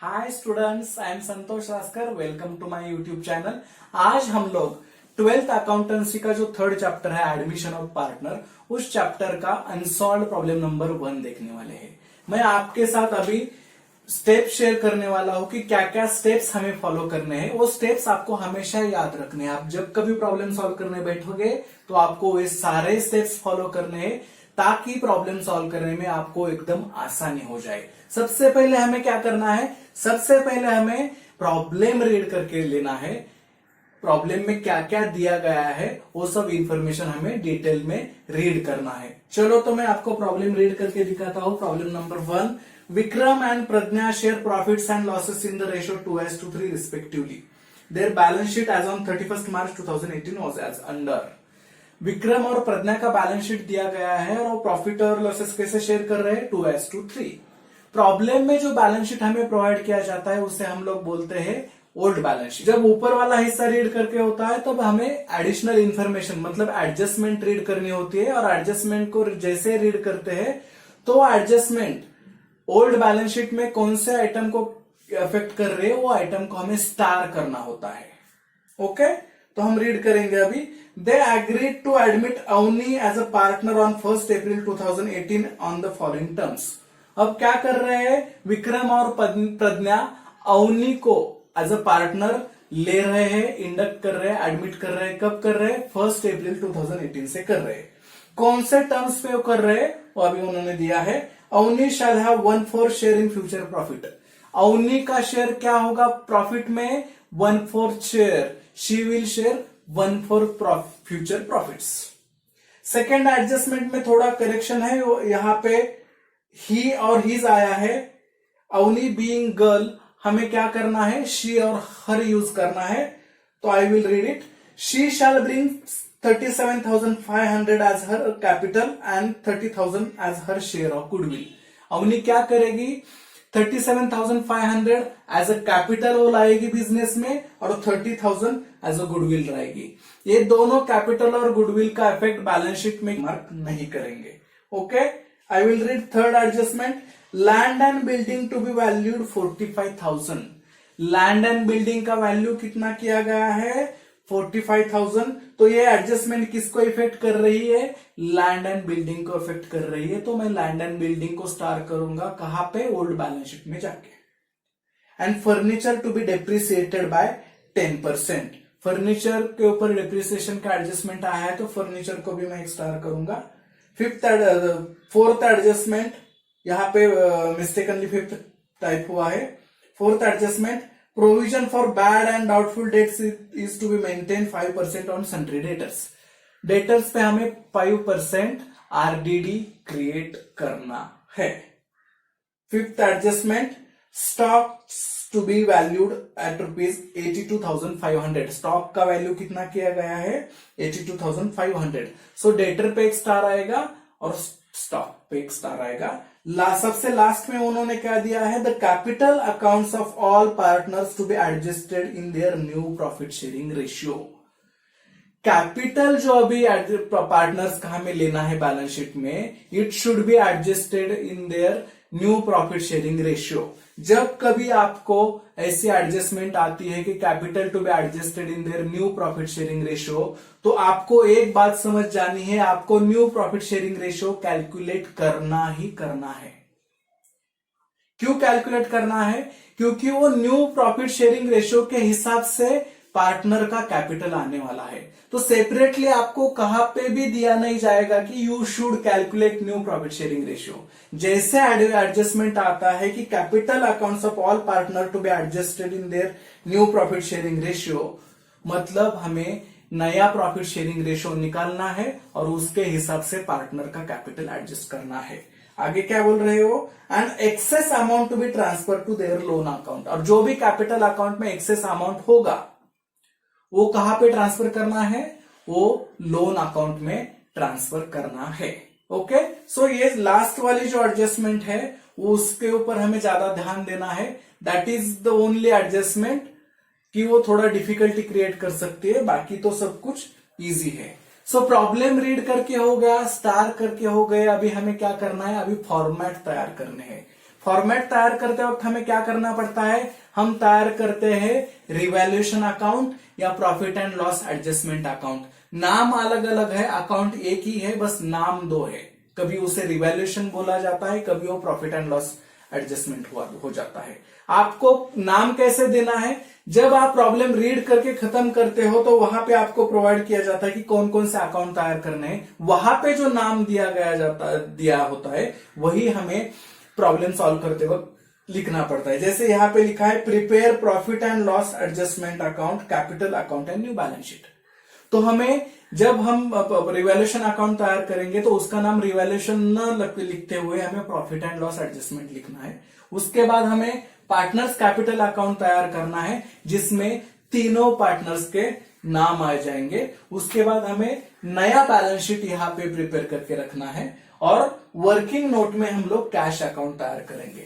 Hi students, I am Santosh Raskar. Welcome to my YouTube channel. आज हम लोग 12th अकाउंटेंसी का जो थर्ड चैप्टर है एडमिशन ऑफ पार्टनर, उस चैप्टर का अनसॉल्व प्रॉब्लम नंबर 1 देखने वाले हैं। मैं आपके साथ अभी स्टेप शेयर करने वाला हूं कि क्या क्या स्टेप्स हमें फॉलो करने हैं। वो स्टेप्स आपको हमेशा याद रखने हैं। आप जब कभी प्रॉब्लम सॉल्व करने बैठोगे तो आपको ये सारे स्टेप्स फॉलो करने हैं ताकि प्रॉब्लम सॉल्व करने में आपको एकदम आसानी हो जाए। सबसे पहले हमें क्या करना है? सबसे पहले हमें प्रॉब्लम रीड करके लेना है। प्रॉब्लम में क्या क्या दिया गया है वो सब इंफॉर्मेशन हमें डिटेल में रीड करना है। चलो तो मैं आपको प्रॉब्लम रीड करके दिखाता हूं। Problem number 1, Vikram and Pragya share profits and losses in the ratio 2:3 respectively. Their balance sheet as on 31st March 2018 was as under. Vikram और प्रज्ञा का बैलेंस शीट दिया गया है और वो प्रॉफिट और लॉसेस कैसे शेयर कर रहे हैं? 2:3। प्रॉब्लम में जो बैलेंस शीट हमें प्रोवाइड किया जाता है उसे हम लोग बोलते हैं ओल्ड बैलेंस शीट। जब ऊपर वाला हिस्सा रीड करके होता है तब हमें एडिशनल इंफॉर्मेशन मतलब एडजस्टमेंट रीड करनी होती है, और एडजस्टमेंट को जैसे रीड करते हैं तो एडजस्टमेंट ओल्ड बैलेंस शीट में कौन से आइटम को अफेक्ट कर रहे हैं वो आइटम को हमें स्टार करना होता है। ओके, तो हम रीड करेंगे अभी। They agreed to admit Avani as a partner on 1st April 2018 on the following terms. अब क्या कर रहे हैं? विक्रम और प्रज्ञा अवनी को एज अ पार्टनर ले रहे हैं, इंडक्ट कर रहे हैं, एडमिट कर रहे हैं। कब कर रहे हैं? 1st April 2018 से कर रहे हैं। कौन से टर्म्स पे वो कर रहे हैं वो अभी उन्होंने दिया है। Avani shall have 1/4 share in future profit. Avani का शेयर क्या होगा प्रॉफिट में? 1/4 share. She will share 1/4 future profits. Second adjustment में थोड़ा करेक्शन है, यहां पे ही और हिज आया है। अवनी बीइंग गर्ल हमें क्या करना है? शी और हर यूज करना है। तो I will read it. She shall bring 37,500 as her capital and 30,000 as her share of goodwill. Avani क्या करेगी? 37,500 एज अ कैपिटल वो लाएगी बिजनेस में और 30,000 एज अ गुडविल लाएगी। ये दोनों कैपिटल और गुडविल का इफेक्ट बैलेंस शीट में मार्क नहीं करेंगे। Okay, I will read third adjustment. Land and building to be valued 45,000। Land and building का वैल्यू कितना किया गया है? 45,000। तो ये एडजस्टमेंट किसको इफेक्ट कर रही है? लैंड एंड बिल्डिंग को इफेक्ट कर रही है। तो मैं लैंड एंड बिल्डिंग को स्टार करूंगा कहां पे? ओल्ड बैलेंस शीट में जाके। And furniture to be depreciated by 10%। Furniture के ऊपर डेप्रिसिएशन का एडजस्टमेंट आया है तो फर्नीचर को भी मैं एक स्टार करूंगा। फोर्थ एडजस्टमेंट यहां पे मिस्टेकनली 5th टाइप हुआ है। Fourth adjustment, provision for bad and doubtful debts is to be maintain 5% on sundry debtors. Debtors पे हमें 5% आरडीडी क्रिएट करना है। Fifth adjustment, stocks to be valued at ₹82,500। Stock का value कितना किया गया है? 82,500। सो डेटर पे एक स्टार आएगा और स्टॉक पे एक स्टार आएगा। सबसे लास्ट में उन्होंने क्या दिया है? The capital accounts of all partners to be adjusted in their new profit sharing ratio. Capital जो अभी पार्टनर्स का हमें लेना है बैलेंस शीट में, it should be adjusted in their new profit sharing ratio. जब कभी आपको ऐसी एडजस्टमेंट आती है कि capital to be adjusted in their new profit sharing ratio, तो आपको एक बात समझ जानी है, आपको new profit sharing ratio calculate करना ही करना है। क्यों कैलकुलेट करना है? क्योंकि वो न्यू प्रॉफिट शेयरिंग रेशियो के हिसाब से पार्टनर का कैपिटल आने वाला है। तो सेपरेटली आपको कहां पे भी दिया नहीं जाएगा कि you should calculate new profit sharing ratio. जैसे एडजस्टमेंट आता है कि capital accounts of all partner to be adjusted in their new profit sharing ratio, मतलब हमें नया प्रॉफिट शेयरिंग रेशियो निकालना है और उसके हिसाब से पार्टनर का कैपिटल एडजस्ट करना है। आगे क्या बोल रहे हो? And excess amount to be transfer to their loan account. और जो भी कैपिटल अकाउंट में एक्सेस अमाउंट होगा वो कहां पे ट्रांसफर करना है? वो लोन अकाउंट में ट्रांसफर करना है। ओके, सो ये लास्ट वाली जो एडजस्टमेंट है वो उसके ऊपर हमें ज्यादा ध्यान देना है। That is the only adjustment कि वो थोड़ा डिफिकल्टी क्रिएट कर सकती है, बाकी तो सब कुछ इजी है। सो प्रॉब्लम रीड करके हो गया, स्टार करके हो गए। अभी हमें क्या करना है? अभी फॉर्मेट तैयार करने हैं। फॉर्मेट तैयार करते वक्त हमें क्या करना पड़ता है, हम तैयार करते हैं रिवैल्यूएशन अकाउंट या profit and loss adjustment account. नाम अलग अलग है, अकाउंट एक ही है, बस नाम दो है। कभी उसे रिवैल्यूएशन बोला जाता है, कभी वो प्रॉफिट एंड लॉस एडजस्टमेंट हो जाता है। आपको नाम कैसे देना है, जब आप प्रॉब्लम रीड करके खत्म करते हो तो वहां पे आपको प्रोवाइड किया जाता है कि कौन कौन से अकाउंट तैयार करने हैं। वहां पे जो नाम दिया होता है वही हमें प्रॉब्लम सॉल्व करते वक्त लिखना पड़ता है। जैसे यहां पे लिखा है prepare profit and loss adjustment account, capital account and new balance sheet. तो हमें जब हम रिवैल्यूएशन अकाउंट तैयार करेंगे तो उसका नाम रिवैल्यूएशन न लिखते हुए हमें प्रॉफिट एंड लॉस एडजस्टमेंट लिखना है। उसके बाद हमें पार्टनर्स कैपिटल अकाउंट तैयार करना है जिसमें तीनों पार्टनर्स के नाम आ जाएंगे। उसके बाद हमें नया बैलेंस शीट यहाँ पे प्रिपेयर करके रखना है और वर्किंग नोट में हम लोग कैश अकाउंट तैयार करेंगे।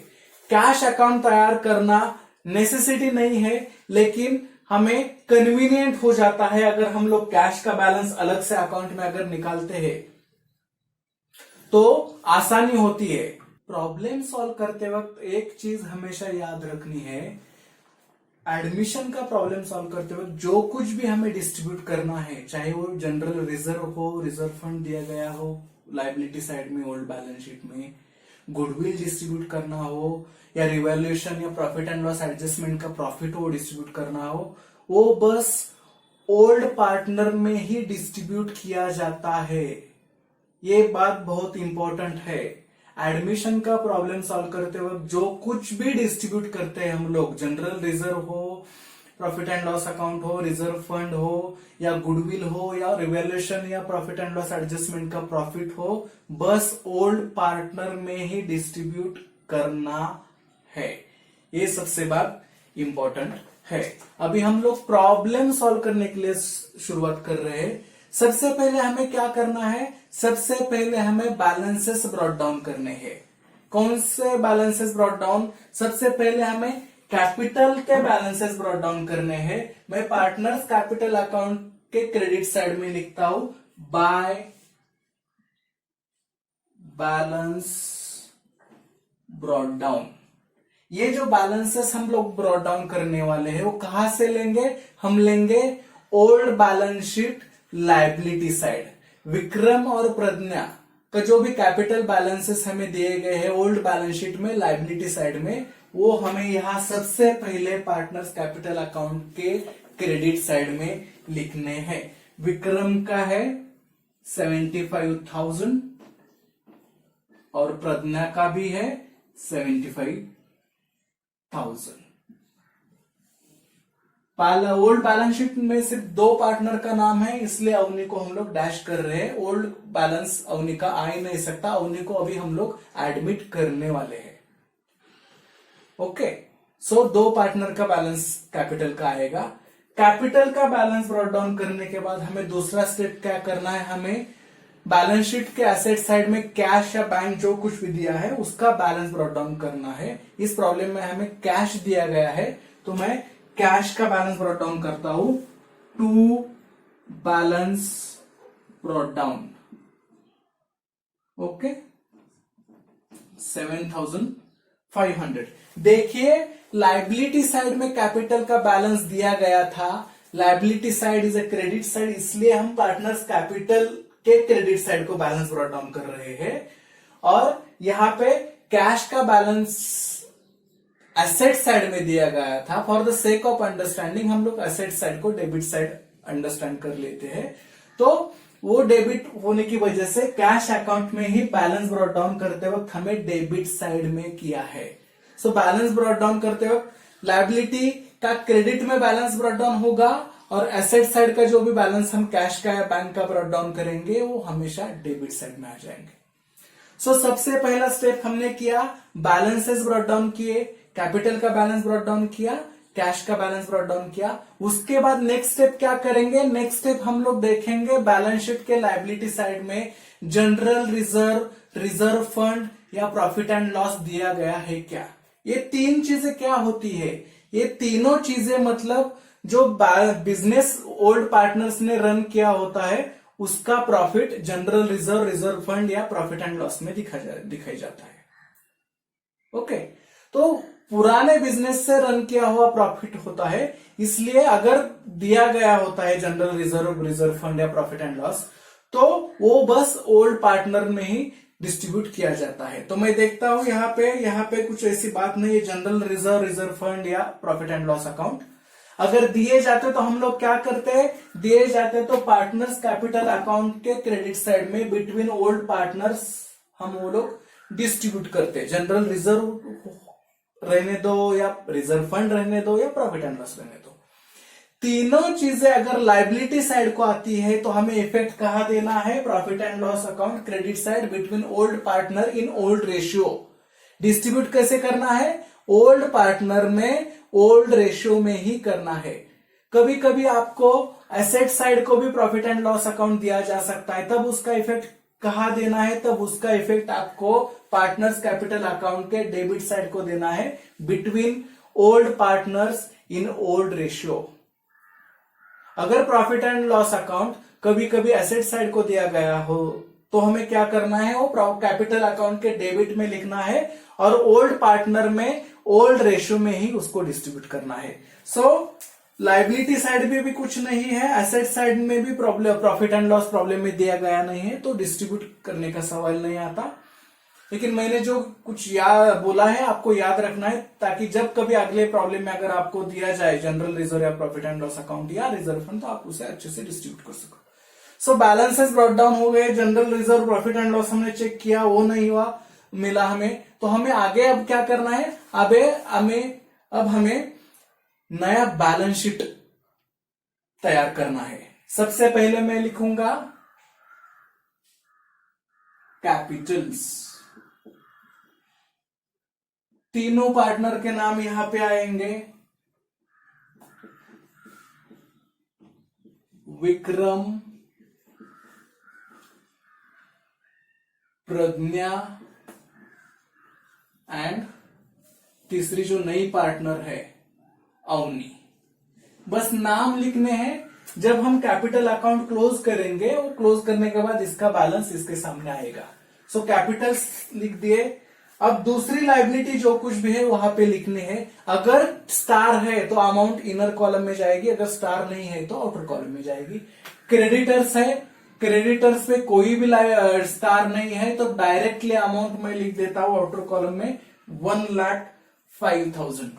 कैश अकाउंट तैयार करना नेसेसिटी नहीं है, लेकिन हमें कन्वीनियंट हो जाता है अगर हम लोग कैश का बैलेंस अलग से अकाउंट में अगर निकालते हैं तो आसानी होती है। प्रॉब्लम सॉल्व करते वक्त एक चीज हमेशा याद रखनी है, एडमिशन का प्रॉब्लम सॉल्व करते वक्त जो कुछ भी हमें डिस्ट्रीब्यूट करना है, चाहे वो जनरल रिजर्व हो, रिजर्व फंड दिया गया हो लाइबिलिटी साइड में ओल्ड बैलेंस शीट में, गुडविल डिस्ट्रीब्यूट करना हो या रिवैल्यूएशन या प्रॉफिट एंड लॉस एडजस्टमेंट का प्रॉफिट हो डिस्ट्रीब्यूट करना हो, वो बस ओल्ड पार्टनर में ही डिस्ट्रीब्यूट किया जाता है। ये बात बहुत इंपॉर्टेंट है। एडमिशन का प्रॉब्लम सॉल्व करते वक्त जो कुछ भी डिस्ट्रीब्यूट करते हैं हम लोग, जनरल रिजर्व हो, प्रॉफिट एंड लॉस अकाउंट हो, रिजर्व फंड हो या गुडविल हो या रिवैल्यूएशन या प्रॉफिट एंड लॉस एडजस्टमेंट का प्रॉफिट हो, बस ओल्ड पार्टनर में ही डिस्ट्रीब्यूट करना है। ये सबसे बात इंपॉर्टेंट है। अभी हम लोग प्रॉब्लम सॉल्व करने के लिए शुरुआत कर रहे हैं। सबसे पहले हमें क्या करना है, सबसे पहले हमें बैलेंसेस ब्रॉट डाउन करने हैं। कौन से बैलेंसेस ब्रॉट डाउन, सबसे पहले हमें कैपिटल के बैलेंसेस ब्रॉट डाउन करने हैं। मैं पार्टनर्स कैपिटल अकाउंट के क्रेडिट साइड में लिखता हूं बाय बैलेंस ब्रॉट डाउन। ये जो बैलेंसेस हम लोग ब्रॉट डाउन करने वाले हैं वो कहां से लेंगे, हम लेंगे old balance sheet liability side. Vikram और प्रज्ञा का जो भी कैपिटल बैलेंसेस हमें दिए गए हैं ओल्ड बैलेंस शीट में लाइबिलिटी साइड में, वो हमें यहां सबसे पहले पार्टनर्स कैपिटल अकाउंट के क्रेडिट साइड में लिखने हैं। विक्रम का है 75,000 और प्रज्ञा का भी है 75,000। ओल्ड बैलेंस शीट में सिर्फ दो पार्टनर का नाम है, इसलिए अवनी को हम लोग डैश कर रहे हैं। ओल्ड बैलेंस अवनी का आ ही नहीं सकता, अवनी को अभी हम लोग एडमिट करने वाले हैं। ओके, सो दो पार्टनर का बैलेंस कैपिटल का आएगा। कैपिटल का बैलेंस ब्रॉट डाउन करने के बाद हमें दूसरा स्टेप क्या करना है, हमें बैलेंस शीट के एसेट साइड में कैश या बैंक जो कुछ भी दिया है उसका बैलेंस ब्रॉट डाउन करना है। इस प्रॉब्लम में हमें कैश दिया गया है तो मैं कैश का बैलेंस ब्रॉट डाउन करता हूं, to balance brought down. Okay, 7,500। देखिए लाइबिलिटी साइड में कैपिटल का बैलेंस दिया गया था। Liability side is a credit side, इसलिए हम पार्टनर्स कैपिटल के क्रेडिट साइड को बैलेंस ब्रॉट डाउन कर रहे हैं। और यहां पे कैश का बैलेंस एसेट साइड में दिया गया था। For the sake of understanding हम लोग एसेट साइड को डेबिट साइड अंडरस्टैंड कर लेते हैं। तो वो डेबिट होने की वजह से कैश अकाउंट में ही बैलेंस ब्रॉट डाउन करते वक्त हमें डेबिट साइड में किया है। सो बैलेंस ब्रॉट डाउन करते वक्त लायबिलिटी का क्रेडिट में बैलेंस ब्रॉट डाउन होगा और एसेट साइड का जो भी बैलेंस हम कैश का या बैंक का ब्रॉट डाउन करेंगे वो हमेशा डेबिट साइड में आ जाएंगे। सो सबसे पहला स्टेप हमने किया, बैलेंसेस ब्रॉट डाउन किए, कैपिटल का बैलेंस ब्रॉट डाउन किया, कैश का बैलेंस ब्रॉट डाउन किया। उसके बाद नेक्स्ट स्टेप क्या करेंगे, नेक्स्ट स्टेप हम लोग देखेंगे बैलेंस शीट के लायबिलिटी साइड में जनरल रिजर्व, रिजर्व फंड या प्रॉफिट एंड लॉस दिया गया है क्या। ये तीन चीजें क्या होती है, ये तीनों चीजें मतलब जो बिजनेस ओल्ड पार्टनर्स ने रन किया होता है उसका profit general reserve, reserve fund या प्रॉफिट एंड लॉस में दिखाई जाता है। ओके, तो पुराने बिजनेस से रन किया हुआ प्रॉफिट होता है, इसलिए अगर दिया गया होता है जनरल रिजर्व, रिजर्व फंड या प्रॉफिट एंड लॉस, तो वो बस ओल्ड पार्टनर में ही डिस्ट्रीब्यूट किया जाता है। तो मैं देखता हूं यहाँ पे कुछ ऐसी बात नहीं है, जनरल रिजर्व, रिजर्व फंड या प्रॉफिट एंड लॉस अकाउंट अगर दिए जाते तो हम लोग क्या करते हैं, दिए जाते तो पार्टनर्स कैपिटल अकाउंट के क्रेडिट साइड में बिटवीन ओल्ड पार्टनर्स हम वो लोग डिस्ट्रीब्यूट करते हैं। जनरल रिजर्व रहने दो या रिजर्व फंड रहने दो या प्रॉफिट एंड लॉस रहने दो, तीनों चीजें अगर लाइबिलिटी साइड को आती है तो हमें इफेक्ट कहां देना है, profit and loss account credit side between old partner in old ratio. Distribute कैसे करना है, ओल्ड पार्टनर में ओल्ड रेशियो में ही करना है। कभी कभी आपको एसेट साइड को भी प्रॉफिट एंड लॉस अकाउंट दिया जा सकता है, तब उसका इफेक्ट कहां देना है, तब उसका इफेक्ट आपको पार्टनर्स कैपिटल अकाउंट के डेबिट साइड को देना है between old partners in old ratio. अगर प्रॉफिट एंड लॉस अकाउंट कभी कभी एसेट साइड को दिया गया हो तो हमें क्या करना है, वो कैपिटल अकाउंट के डेबिट में लिखना है और ओल्ड पार्टनर में ओल्ड रेशियो में ही उसको डिस्ट्रीब्यूट करना है। सो लाइबिलिटी साइड में भी कुछ नहीं है, एसेट साइड में भी प्रॉफिट एंड लॉस प्रॉब्लम में दिया गया नहीं है, तो डिस्ट्रीब्यूट करने का सवाल नहीं आता। लेकिन मैंने जो कुछ बोला है आपको याद रखना है, ताकि जब कभी अगले प्रॉब्लम में अगर आपको दिया जाए जनरल रिजर्व या प्रॉफिट एंड लॉस अकाउंट या रिजर्व फंड, तो आप उसे अच्छे से डिस्ट्रीब्यूट कर सको। सो बैलेंसेस ब्रॉट डाउन हो गए, general reserve profit and loss हमने चेक किया, वो नहीं हुआ, मिला हमें, तो हमें आगे अब क्या करना है, अब हमें नया बैलेंस शीट तैयार करना है। सबसे पहले मैं लिखूंगा कैपिटल्स, तीनों पार्टनर के नाम यहां पे आएंगे, विक्रम, प्रज्ञा एंड तीसरी जो नई पार्टनर है अवनी। बस नाम लिखने हैं। जब हम कैपिटल अकाउंट क्लोज करेंगे, वो क्लोज करने के बाद इसका बैलेंस इसके सामने आएगा। सो कैपिटल्स लिख दिए। अब दूसरी लाइबिलिटी जो कुछ भी है वहां पे लिखने हैं। अगर स्टार है तो अमाउंट इनर कॉलम में जाएगी, अगर स्टार नहीं है तो आउटर कॉलम में जाएगी। क्रेडिटर्स है, क्रेडिटर्स पे कोई भी स्टार नहीं है तो डायरेक्टली अमाउंट में लिख देता हूं आउटर कॉलम में 1,05,000,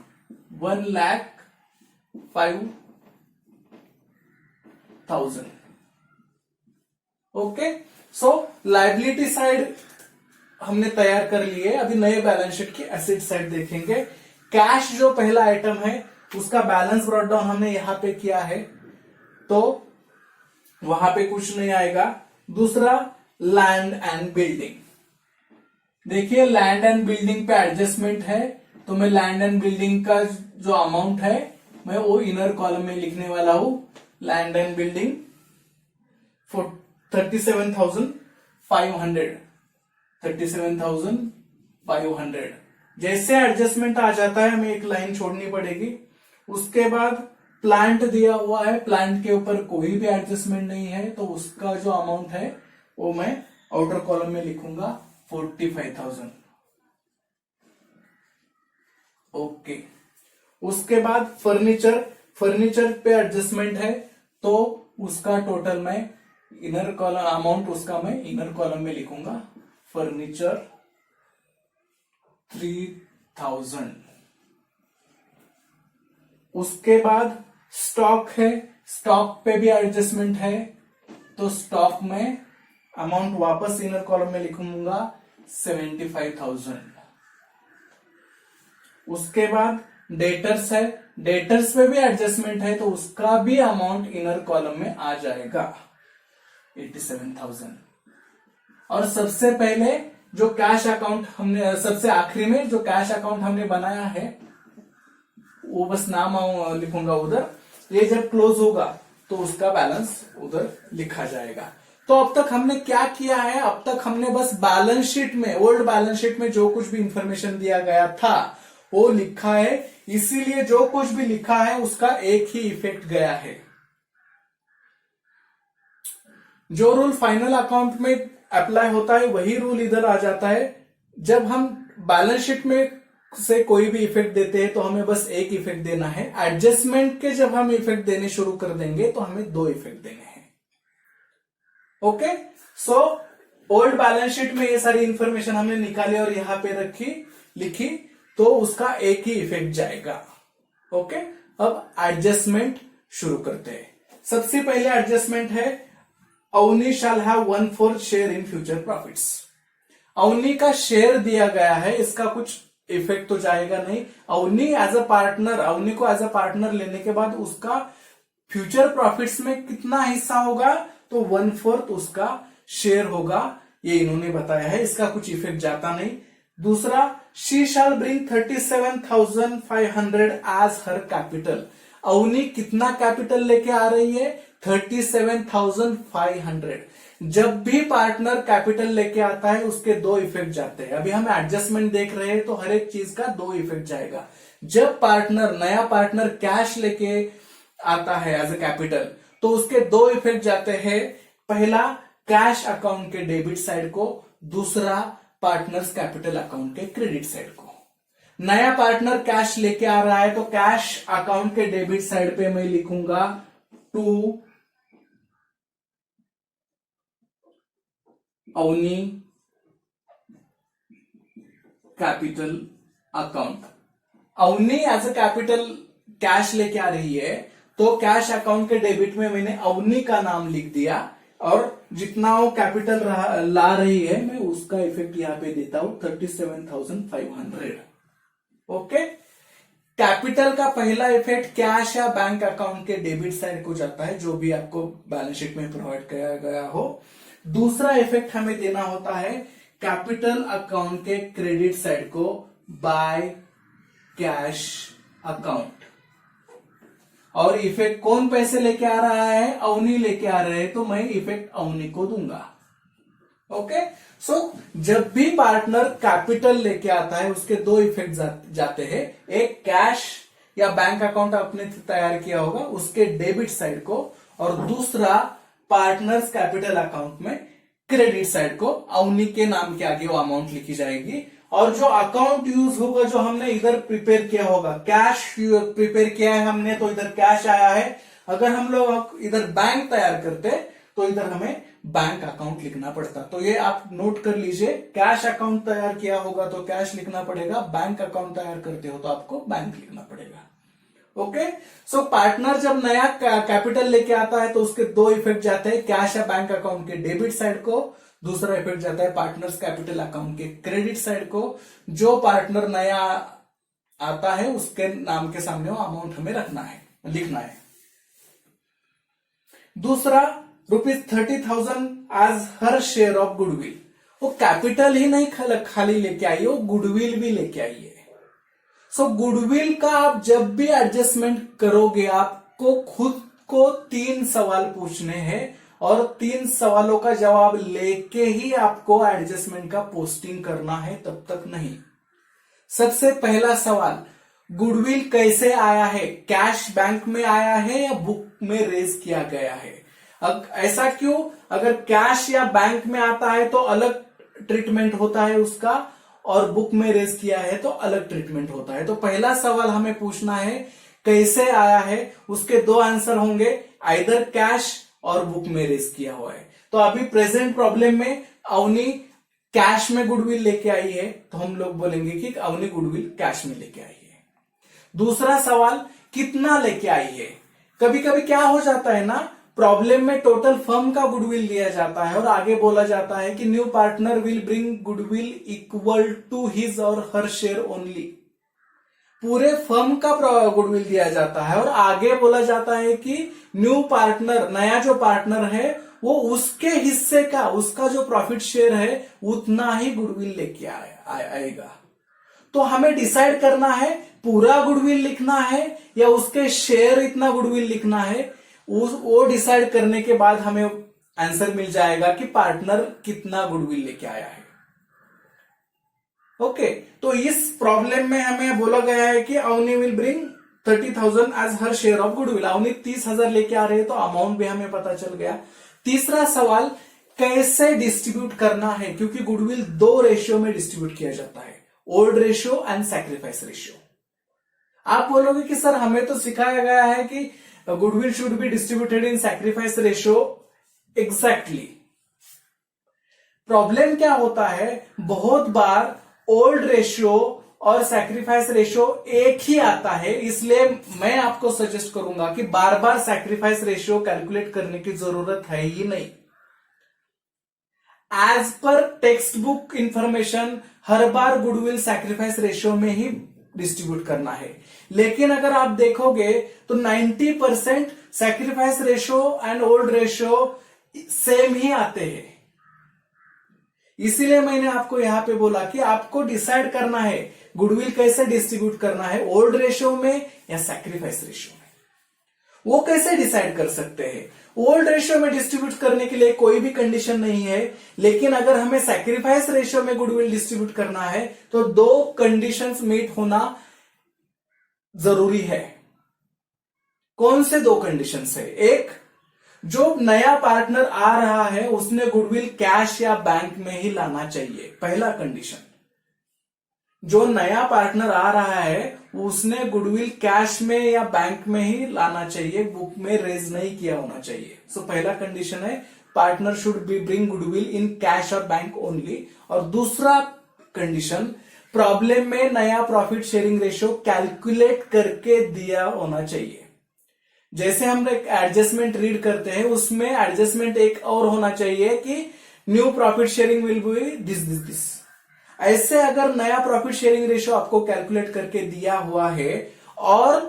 1,05,000। ओके, सो लाइबिलिटी साइड हमने तैयार कर लिए। अभी नए बैलेंस शीट की एसेट साइड देखेंगे। कैश जो पहला आइटम है उसका बैलेंस ब्रॉट डाउन हमने यहां पे किया है, तो वहां पे कुछ नहीं आएगा। दूसरा लैंड एंड बिल्डिंग, देखिए लैंड एंड बिल्डिंग पे एडजस्टमेंट है, तो मैं लैंड एंड बिल्डिंग का जो अमाउंट है मैं वो इनर कॉलम में लिखने वाला हूं। Land and building 37,500, 37,500। जैसे एडजस्टमेंट आ जाता है हमें एक लाइन छोड़नी पड़ेगी। उसके बाद प्लांट दिया हुआ है, प्लांट के ऊपर कोई भी एडजस्टमेंट नहीं है, तो उसका जो अमाउंट है वो मैं आउटर कॉलम में लिखूंगा 45,000। ओके, उसके बाद फर्नीचर, फर्नीचर पे एडजस्टमेंट है तो उसका टोटल मैं इनर कॉलम अमाउंट उसका मैं इनर कॉलम में लिखूंगा फर्नीचर 3,000। उसके बाद स्टॉक है, स्टॉक पे भी एडजस्टमेंट है तो स्टॉक में अमाउंट वापस इनर कॉलम में लिखूंगा 75,000। उसके बाद डेटर्स है, डेटर्स पे भी एडजस्टमेंट है तो उसका भी अमाउंट इनर कॉलम में आ जाएगा 87,000। और सबसे पहले जो कैश अकाउंट हमने, सबसे आखिरी में जो कैश अकाउंट हमने बनाया है वो बस नाम लिखूंगा उधर। ये जब क्लोज होगा तो उसका बैलेंस उधर लिखा जाएगा। तो अब तक हमने क्या किया है, अब तक हमने बस बैलेंस शीट में, ओल्ड बैलेंस शीट में जो कुछ भी इंफॉर्मेशन दिया गया था वो लिखा है। इसीलिए जो कुछ भी लिखा है उसका एक ही इफेक्ट गया है। जो रूल फाइनल अकाउंट में अप्लाई होता है वही रूल इधर आ जाता है। जब हम बैलेंस शीट में से कोई भी इफेक्ट देते हैं तो हमें बस एक इफेक्ट देना है। एडजस्टमेंट के जब हम इफेक्ट देने शुरू कर देंगे तो हमें दो इफेक्ट देने हैं। Okay, so old balance sheet में ये सारी इंफॉर्मेशन हमने निकाली और यहां पे लिखी, तो उसका एक ही इफेक्ट जाएगा। ओके, अब एडजस्टमेंट शुरू करते हैं। सबसे पहले एडजस्टमेंट है Avani shall have 1/4 share in future profits. Avani का शेयर दिया गया है, इसका कुछ इफेक्ट तो जाएगा नहीं। अवनी को एज अ पार्टनर लेने के बाद उसका फ्यूचर प्रॉफिट्स में कितना हिस्सा होगा, तो 1/4 उसका शेयर होगा, ये इन्होंने बताया है, इसका कुछ इफेक्ट जाता नहीं। दूसरा, she shall bring 37,500 as her capital. Avani कितना कैपिटल लेके आ रही है, 37,500। जब भी पार्टनर कैपिटल लेके आता है उसके दो इफेक्ट जाते हैं। अभी हम एडजस्टमेंट देख रहे हैं तो हर एक चीज का दो इफेक्ट जाएगा। जब नया पार्टनर कैश लेके आता है एज ए कैपिटल तो उसके दो इफेक्ट जाते हैं। पहला, कैश अकाउंट के डेबिट साइड को, दूसरा पार्टनर्स कैपिटल अकाउंट के क्रेडिट साइड को। नया पार्टनर कैश लेके आ रहा है तो कैश अकाउंट के डेबिट साइड पे मैं लिखूंगा to Avani capital account. Avani as a capital cash लेके आ रही है तो कैश अकाउंट के डेबिट में मैंने अवनी का नाम लिख दिया और जितना वो कैपिटल ला रही है मैं उसका इफेक्ट यहां पे देता हूं 37,500। ओके, कैपिटल का पहला इफेक्ट कैश या बैंक अकाउंट के डेबिट साइड को जाता है, जो भी आपको बैलेंस शीट में प्रोवाइड किया गया हो। दूसरा इफेक्ट हमें देना होता है कैपिटल अकाउंट के क्रेडिट साइड को बाय कैश अकाउंट। और इफेक्ट कौन पैसे लेके आ रहा है, अवनी लेके आ रहे हैं तो मैं इफेक्ट अवनी को दूंगा। ओके, सो जब भी पार्टनर कैपिटल लेके आता है उसके दो इफेक्ट जाते हैं। एक, कैश या बैंक अकाउंट आपने तैयार किया होगा उसके डेबिट साइड को, और दूसरा पार्टनर्स कैपिटल अकाउंट में क्रेडिट साइड को। अवनी के नाम के आगे वो अमाउंट लिखी जाएगी और जो अकाउंट यूज होगा, जो हमने इधर प्रिपेयर किया होगा, कैश प्रिपेयर किया है हमने तो इधर कैश आया है। अगर हम लोग इधर बैंक तैयार करते तो इधर हमें बैंक अकाउंट लिखना पड़ता। तो ये आप नोट कर लीजिए, कैश अकाउंट तैयार किया होगा तो कैश लिखना पड़ेगा, बैंक अकाउंट तैयार करते हो तो आपको बैंक लिखना पड़ेगा। ओके, सो पार्टनर जब नया कैपिटल लेके आता है तो उसके दो इफेक्ट जाते हैं, कैश या बैंक अकाउंट के डेबिट साइड को, दूसरा इफेक्ट जाता है पार्टनर्स कैपिटल अकाउंट के क्रेडिट साइड को। जो पार्टनर नया आता है उसके नाम के सामने वो अमाउंट हमें लिखना है। दूसरा, ₹30,000 as her share of goodwill. वो कैपिटल ही नहीं खाली लेके आई, वो गुडविल भी लेके आई है। सो गुडविल का आप जब भी एडजस्टमेंट करोगे आपको खुद को 3 सवाल पूछने हैं और 3 सवालों का जवाब लेके ही आपको एडजस्टमेंट का पोस्टिंग करना है, तब तक नहीं। सबसे पहला सवाल, गुडविल कैसे आया है, कैश बैंक में आया है या बुक में रेज किया गया है। ऐसा क्यों, अगर कैश या बैंक में आता है तो अलग ट्रीटमेंट होता है उसका, और बुक में रेज किया है तो अलग ट्रीटमेंट होता है। तो पहला सवाल हमें पूछना है कैसे आया है, उसके दो आंसर होंगे, आइदर कैश और बुक में रेज किया हुआ है। तो अभी प्रेजेंट प्रॉब्लम में अवनी कैश में गुडविल लेके आई है तो हम लोग बोलेंगे कि अवनी गुडविल कैश में लेके आई है। दूसरा सवाल, कितना लेके आई है। कभी कभी क्या हो जाता है ना, प्रॉब्लम में टोटल फर्म का गुडविल दिया जाता है और आगे बोला जाता है कि new partner will bring goodwill equal to his और हर शेयर ओनली। पूरे फर्म का गुडविल दिया जाता है और आगे बोला जाता है कि न्यू पार्टनर, नया जो पार्टनर है वो उसके हिस्से का, उसका जो प्रॉफिट शेयर है उतना ही गुडविल लेके आएगा। तो हमें डिसाइड करना है पूरा गुडविल लिखना है या उसके शेयर इतना गुडविल लिखना है। वो डिसाइड करने के बाद हमें आंसर मिल जाएगा कि पार्टनर कितना गुडविल लेके आया है। ओके, तो इस प्रॉब्लम में हमें बोला गया है कि Avani will bring 30,000 as her share of goodwill. Avani 30,000 लेके आ रहे हैं तो अमाउंट भी हमें पता चल गया। तीसरा सवाल, कैसे डिस्ट्रीब्यूट करना है, क्योंकि गुडविल 2 रेशियो में डिस्ट्रीब्यूट किया जाता है, old ratio and sacrifice ratio. आप बोलोगे कि सर हमें तो सिखाया गया है कि goodwill should be distributed in sacrifice ratio. Exactly. Problem क्या होता है, बहुत बार ओल्ड रेशियो और सैक्रिफाइस रेशियो एक ही आता है, इसलिए मैं आपको सजेस्ट करूंगा कि बार बार सैक्रिफाइस रेशियो कैलकुलेट करने की जरूरत है ही नहीं। As per text book information हर बार गुडविल सैक्रिफाइस रेशियो में ही डिस्ट्रीब्यूट करना है। लेकिन अगर आप देखोगे तो 90% sacrifice ratio and old ratio same ही आते हैं। इसीलिए मैंने आपको यहां पे बोला कि आपको डिसाइड करना है गुडविल कैसे डिस्ट्रीब्यूट करना है, ओल्ड रेशियो में या सैक्रिफाइस रेशियो में। वो कैसे डिसाइड कर सकते हैं? ओल्ड रेशियो में डिस्ट्रीब्यूट करने के लिए कोई भी कंडीशन नहीं है, लेकिन अगर हमें सैक्रिफाइस रेशियो में गुडविल डिस्ट्रीब्यूट करना है तो दो कंडीशंस मीट होना जरूरी है। कौन से दो कंडीशंस है? एक, जो नया पार्टनर आ रहा है उसने गुडविल कैश या बैंक में ही लाना चाहिए, पहला कंडीशन। जो नया पार्टनर आ रहा है उसने गुडविल कैश में या बैंक में ही लाना चाहिए, बुक में रेज नहीं किया होना चाहिए। सो पहला कंडीशन है partner should be bring goodwill in cash और बैंक ओनली। और दूसरा कंडीशन, प्रॉब्लम में नया प्रॉफिट शेयरिंग रेशियो कैलकुलेट करके दिया होना चाहिए। जैसे हम एक एडजस्टमेंट रीड करते हैं, उसमें एडजस्टमेंट एक और होना चाहिए कि new profit sharing will be this. ऐसे अगर नया प्रॉफिट शेयरिंग रेशियो आपको कैलकुलेट करके दिया हुआ है और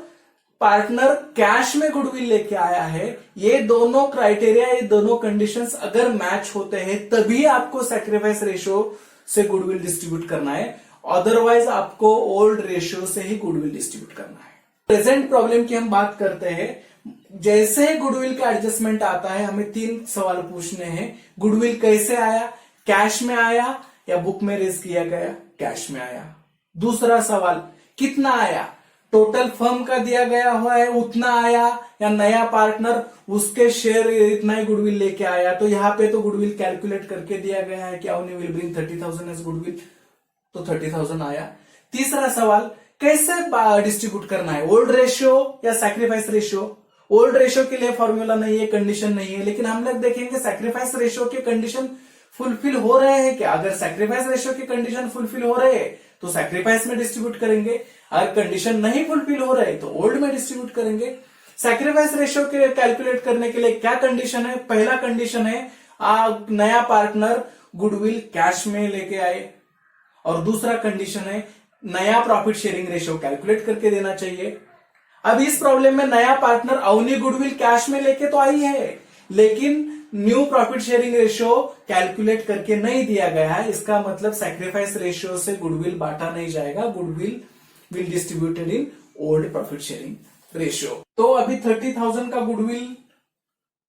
पार्टनर कैश में गुडविल लेके आया है, ये दोनों क्राइटेरिया, ये दोनों कंडीशंस अगर मैच होते हैं तभी आपको सैक्रिफाइस रेशियो से गुडविल डिस्ट्रीब्यूट करना है, अदरवाइज आपको ओल्ड रेशियो से ही गुडविल डिस्ट्रीब्यूट करना है। प्रेजेंट प्रॉब्लम की हम बात करते हैं। जैसे ही गुडविल का एडजस्टमेंट आता है, हमें 3 सवाल पूछने हैं। गुडविल कैसे आया? कैश में आया या बुक में रेज किया गया? कैश में आया। दूसरा सवाल, कितना आया? टोटल फर्म का दिया गया हुआ है उतना आया या नया पार्टनर उसके शेयर इतना ही गुडविल लेके आया? तो यहां पे तो गुडविल कैलकुलेट करके दिया गया है कि Avani will bring 30,000 as goodwill, तो 30,000 आया। तीसरा सवाल, कैसे डिस्ट्रीब्यूट करना है? ओल्ड रेशियो या सैक्रिफाइस रेशियो? ओल्ड रेशियो के लिए फॉर्मूला नहीं है, कंडीशन नहीं है, लेकिन हम लोग देखेंगे सैक्रिफाइस रेशियो के कंडीशन फुलफिल हो रहे हैं क्या। अगर सैक्रिफाइस रेशियो की कंडीशन फुलफिल हो रहे हैं तो सैक्रिफाइस में डिस्ट्रीब्यूट करेंगे, अगर कंडीशन नहीं फुलफिल हो रहे तो ओल्ड में डिस्ट्रीब्यूट करेंगे। सैक्रिफाइस रेशियो के कैलकुलेट करने के लिए क्या कंडीशन है? पहला कंडीशन है नया पार्टनर गुडविल कैश में लेके आए, और दूसरा कंडीशन है नया प्रॉफिट शेयरिंग रेशियो कैलकुलेट करके देना चाहिए। अब इस प्रॉब्लम में नया पार्टनर अवनी गुडविल कैश में लेके तो आई है, लेकिन new profit sharing ratio calculate करके नहीं दिया गया है। इसका मतलब सैक्रिफाइस रेशियो से गुडविल बांटा नहीं जाएगा, goodwill will distributed in old profit sharing ratio. तो अभी 30,000 का गुडविल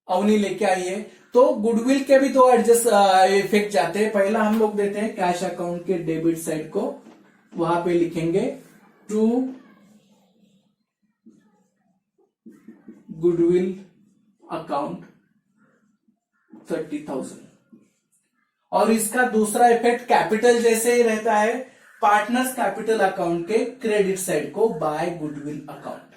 अवनी लेके आई है, तो गुडविल के भी दो एडजस्ट इफेक्ट जाते हैं। पहला हम लोग देते हैं कैश अकाउंट के डेबिट साइड को, वहां पे लिखेंगे टू गुडविल अकाउंट 30,000। और इसका दूसरा इफेक्ट कैपिटल जैसे ही रहता है, पार्टनर्स कैपिटल अकाउंट के क्रेडिट साइड को बाय गुडविल अकाउंट।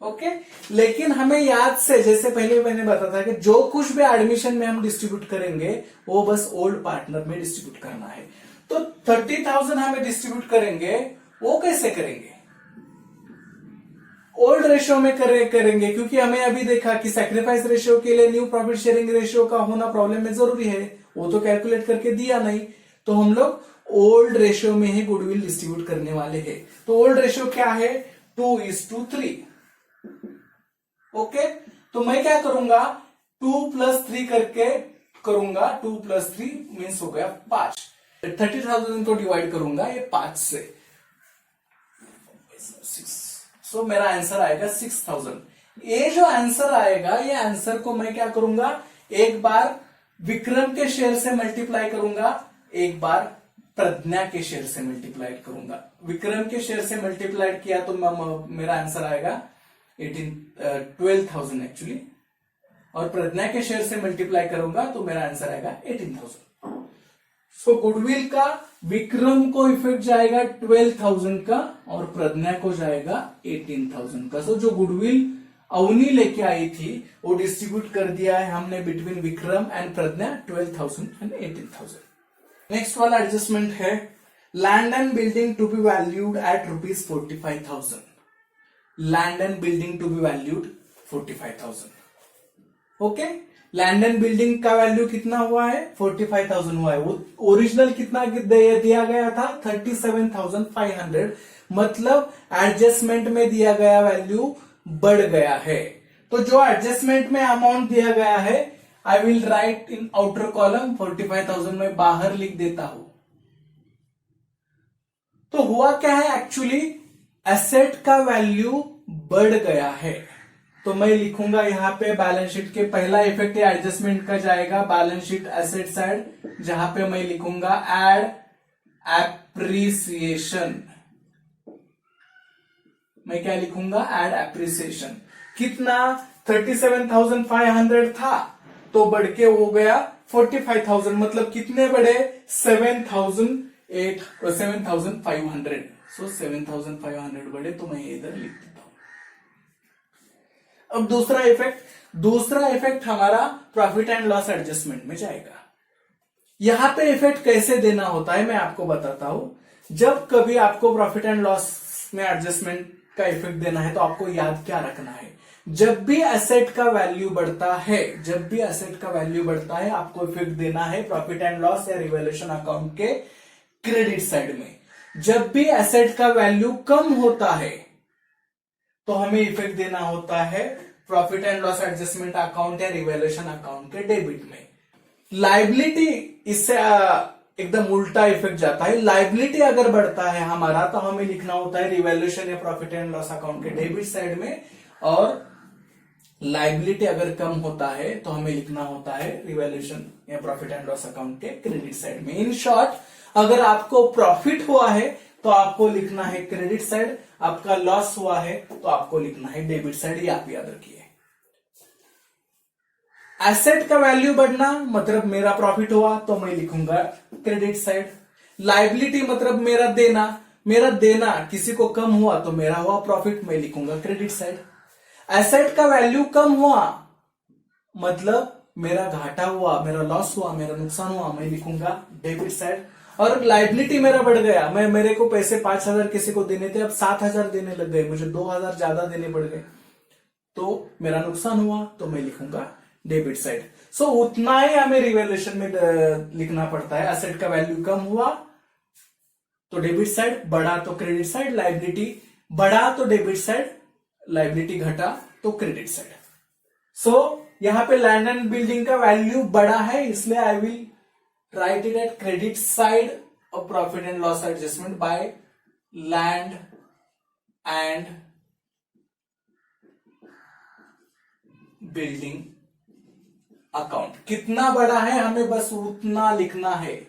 ओके, लेकिन हमें याद से, जैसे पहले मैंने बताया था कि जो कुछ भी एडमिशन में हम डिस्ट्रीब्यूट करेंगे वो बस ओल्ड पार्टनर में डिस्ट्रीब्यूट करना है। तो 30,000 हमें डिस्ट्रीब्यूट करेंगे, वो कैसे करेंगे? ओल्ड रेशियो में करेंगे, क्योंकि हमें अभी देखा कि सैक्रिफाइस रेशियो के लिए न्यू प्रॉफिट शेयरिंग रेशियो का होना प्रॉब्लम में जरूरी है, वो तो कैलकुलेट करके दिया नहीं, तो हम लोग ओल्ड रेशियो में ही गुडविल डिस्ट्रीब्यूट करने वाले हैं। तो ओल्ड रेशियो क्या है? 2:3। ओके, तो मैं क्या करूंगा, 2+3 करके करूंगा। 2+3 मीन्स हो गया 5। 30,000 को डिवाइड करूंगा ये 5 से, 6। सो मेरा आंसर आएगा 6,000। ये जो आंसर आएगा, ये आंसर को मैं क्या करूंगा, एक बार विक्रम के शेयर से मल्टीप्लाई करूंगा, एक बार प्रज्ञा के शेयर से मल्टीप्लाई करूंगा। विक्रम के शेयर से मल्टीप्लाई किया तो मेरा आंसर आएगा 12,000 एक्चुअली, और प्रज्ञा के शेयर से मल्टीप्लाई करूंगा तो मेरा आंसर आएगा 18,000। सो गुडविल का विक्रम को इफेक्ट जाएगा 12,000 का और प्रज्ञा को जाएगा 18,000 का। सो जो गुडविल अवनी लेके आई थी वो डिस्ट्रीब्यूट कर दिया है हमने between Vikram and Pragya 12,000 and 18,000। Next वाला एडजस्टमेंट है land and building to be valued at ₹45,000। Land and building to be valued 45,000। Okay, land and building का वैल्यू कितना हुआ है 45,000 हुआ है। वो ओरिजिनल कितना दिया गया था 37,500, मतलब एडजस्टमेंट में दिया गया वैल्यू बढ़ गया है। तो जो एडजस्टमेंट में अमाउंट दिया गया है I will write in outer column 45,000 में बाहर लिख देता हूं। तो हुआ क्या है एक्चुअली एसेट का वैल्यू बढ़ गया है। तो मैं लिखूंगा यहां पे बैलेंस शीट के पहला इफेक्ट एडजस्टमेंट का जाएगा बैलेंस शीट एसेट साइड, जहां पे मैं लिखूंगा एड एप्रिसिएशन। मैं क्या लिखूंगा एड एप्रिसिएशन। कितना 37,500 था तो बढ़ के हो गया 45,000, मतलब कितने बढ़े 7,500। सो 7,500 बढ़े, तो मैं इधर लिख देता हूं। अब दूसरा इफेक्ट हमारा प्रॉफिट एंड लॉस एडजस्टमेंट में जाएगा। यहां पे इफेक्ट कैसे देना होता है मैं आपको बताता हूं। जब कभी आपको प्रॉफिट एंड लॉस में एडजस्टमेंट का इफेक्ट देना है तो आपको याद क्या रखना है, जब भी एसेट का वैल्यू बढ़ता है आपको इफेक्ट देना है प्रॉफिट एंड लॉस या रिवैल्यूएशन अकाउंट के क्रेडिट साइड में। जब भी एसेट का वैल्यू कम होता है तो हमें इफेक्ट देना होता है profit and loss adjustment account या रिवैल्यूएशन अकाउंट के डेबिट में। लायबिलिटी इससे एकदम उल्टा इफेक्ट जाता है। लायबिलिटी अगर बढ़ता है हमारा तो हमें लिखना होता है रिवैल्यूएशन या प्रॉफिट एंड लॉस अकाउंट के डेबिट साइड में, और लायबिलिटी अगर कम होता है तो हमें लिखना होता है रिवैल्यूएशन या प्रॉफिट एंड लॉस अकाउंट के क्रेडिट साइड में। इन शॉर्ट, अगर आपको प्रॉफिट हुआ है तो आपको लिखना है क्रेडिट साइड, आपका लॉस हुआ है तो आपको लिखना है डेबिट साइड, ये आप याद रखिए। एसेट का वैल्यू बढ़ना मतलब मेरा प्रॉफिट हुआ तो मैं लिखूंगा क्रेडिट साइड। लायबिलिटी मतलब मेरा देना किसी को कम हुआ तो मेरा हुआ प्रॉफिट, मैं लिखूंगा क्रेडिट साइड। एसेट का वैल्यू कम हुआ मतलब मेरा घाटा हुआ, मेरा लॉस हुआ, मेरा नुकसान हुआ, मैं लिखूंगा डेबिट साइड। और लायबिलिटी मेरा बढ़ गया, मेरे को पैसे 5,000 किसी को देने थे, अब 7,000 देने लग गए, मुझे 2,000 ज्यादा देने पड़ गए, तो मेरा नुकसान हुआ, तो मैं लिखूंगा डेबिट साइड। सो उतना ही हमें रिवैल्यूएशन में लिखना पड़ता है। एसेट का वैल्यू कम हुआ तो डेबिट साइड, बढ़ा तो क्रेडिट साइड, लायबिलिटी बढ़ा तो डेबिट साइड, लायबिलिटी घटा तो क्रेडिट साइड। सो यहां पे लैंड एंड बिल्डिंग का वैल्यू बढ़ा है, इसलिए I will write it at credit side of profit and loss adjustment by land and building account. कितना बड़ा है हमें बस उतना लिखना है,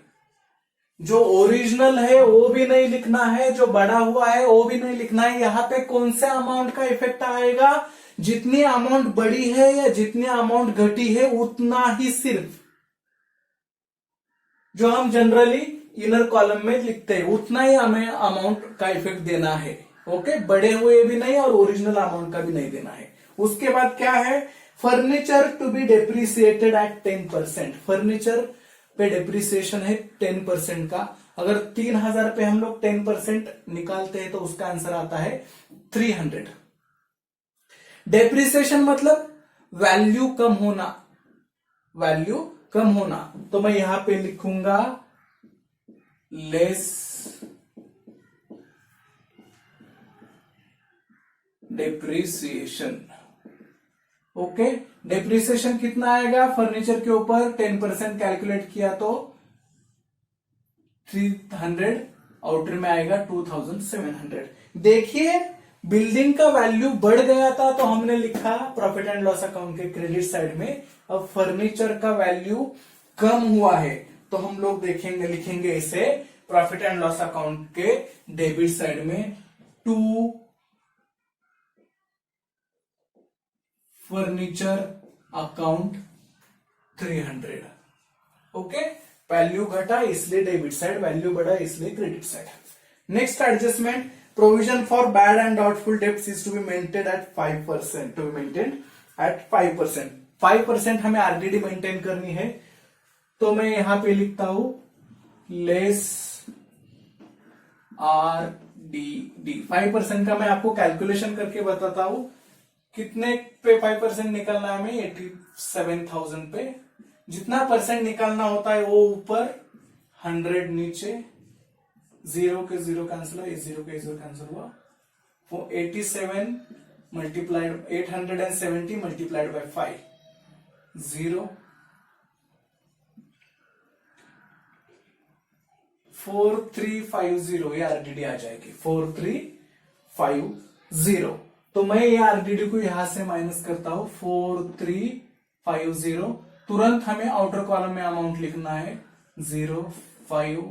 जो ओरिजिनल है वो भी नहीं लिखना है, जो बड़ा हुआ है वो भी नहीं लिखना है। यहां पे कौन से अमाउंट का इफेक्ट आएगा, जितनी अमाउंट बढ़ी है या जितनी अमाउंट घटी है उतना ही सिर्फ, जो हम जनरली इनर कॉलम में लिखते हैं उतना ही हमें अमाउंट का इफेक्ट देना है। ओके, बड़े हुए भी नहीं और ओरिजिनल अमाउंट का भी नहीं देना है। उसके बाद क्या है, furniture to be depreciated at 10%। Furniture पे डेप्रिसिएशन है 10% का। अगर 3,000 पे हम लोग 10% निकालते हैं तो उसका आंसर आता है 300। डेप्रिसिएशन मतलब वैल्यू कम होना, तो मैं यहां पे लिखूंगा लेस डेप्रिसिएशन। ओके, डेप्रिसिएशन कितना आएगा फर्नीचर के ऊपर 10% कैलकुलेट किया तो 300, आउटर में आएगा 2,700। देखिए बिल्डिंग का वैल्यू बढ़ गया था तो हमने लिखा प्रॉफिट एंड लॉस अकाउंट के क्रेडिट साइड में। अब फर्नीचर का वैल्यू कम हुआ है तो हम लोग लिखेंगे इसे प्रॉफिट एंड लॉस अकाउंट के डेबिट साइड में, to furniture account 300। Okay, value घटा इसलिए डेबिट साइड, वैल्यू बढ़ा इसलिए credit side. Next adjustment, provision for bad and doubtful debts is to be maintain at 5%, to be maintain at 5%। 5% हमें RDD maintain करनी है, तो मैं यहां पे लिखता हूं लेस आरडीडी। 5% का मैं आपको कैलकुलेशन करके बताता हूं कितने पे 5% निकलना है, हमें 87,000 पे। जितना परसेंट निकालना होता है वो ऊपर, 100 नीचे, 0 के 0 कैंसिल हुआ, 0 के 0 कैंसिल हुआ, वो 87 मल्टीप्लाइड 870 मल्टीप्लाइड बाय 5, 0 4350, ये आरडीडी आ जाएगी 4350। तो मैं ये आरडीडी को यहां से माइनस करता हूं 4350। तुरंत हमें आउटर कॉलम में अमाउंट लिखना है 0562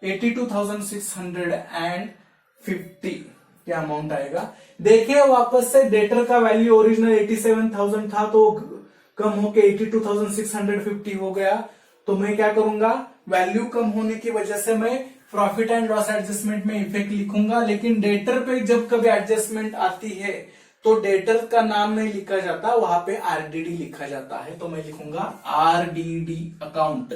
82,650 क्या अमाउंट आएगा। देखिए वापस से डेटर का वैल्यू ओरिजिनल 87,000 था तो कम होके 82,650 हो गया। तो मैं क्या करूंगा, वैल्यू कम होने की वजह से मैं प्रॉफिट एंड लॉस एडजस्टमेंट में इफेक्ट लिखूंगा, लेकिन डेटर पे जब कभी एडजस्टमेंट आती है तो डेटर का नाम नहीं लिखा जाता, वहां पे आरडीडी लिखा जाता है। तो मैं लिखूंगा आरडीडी अकाउंट।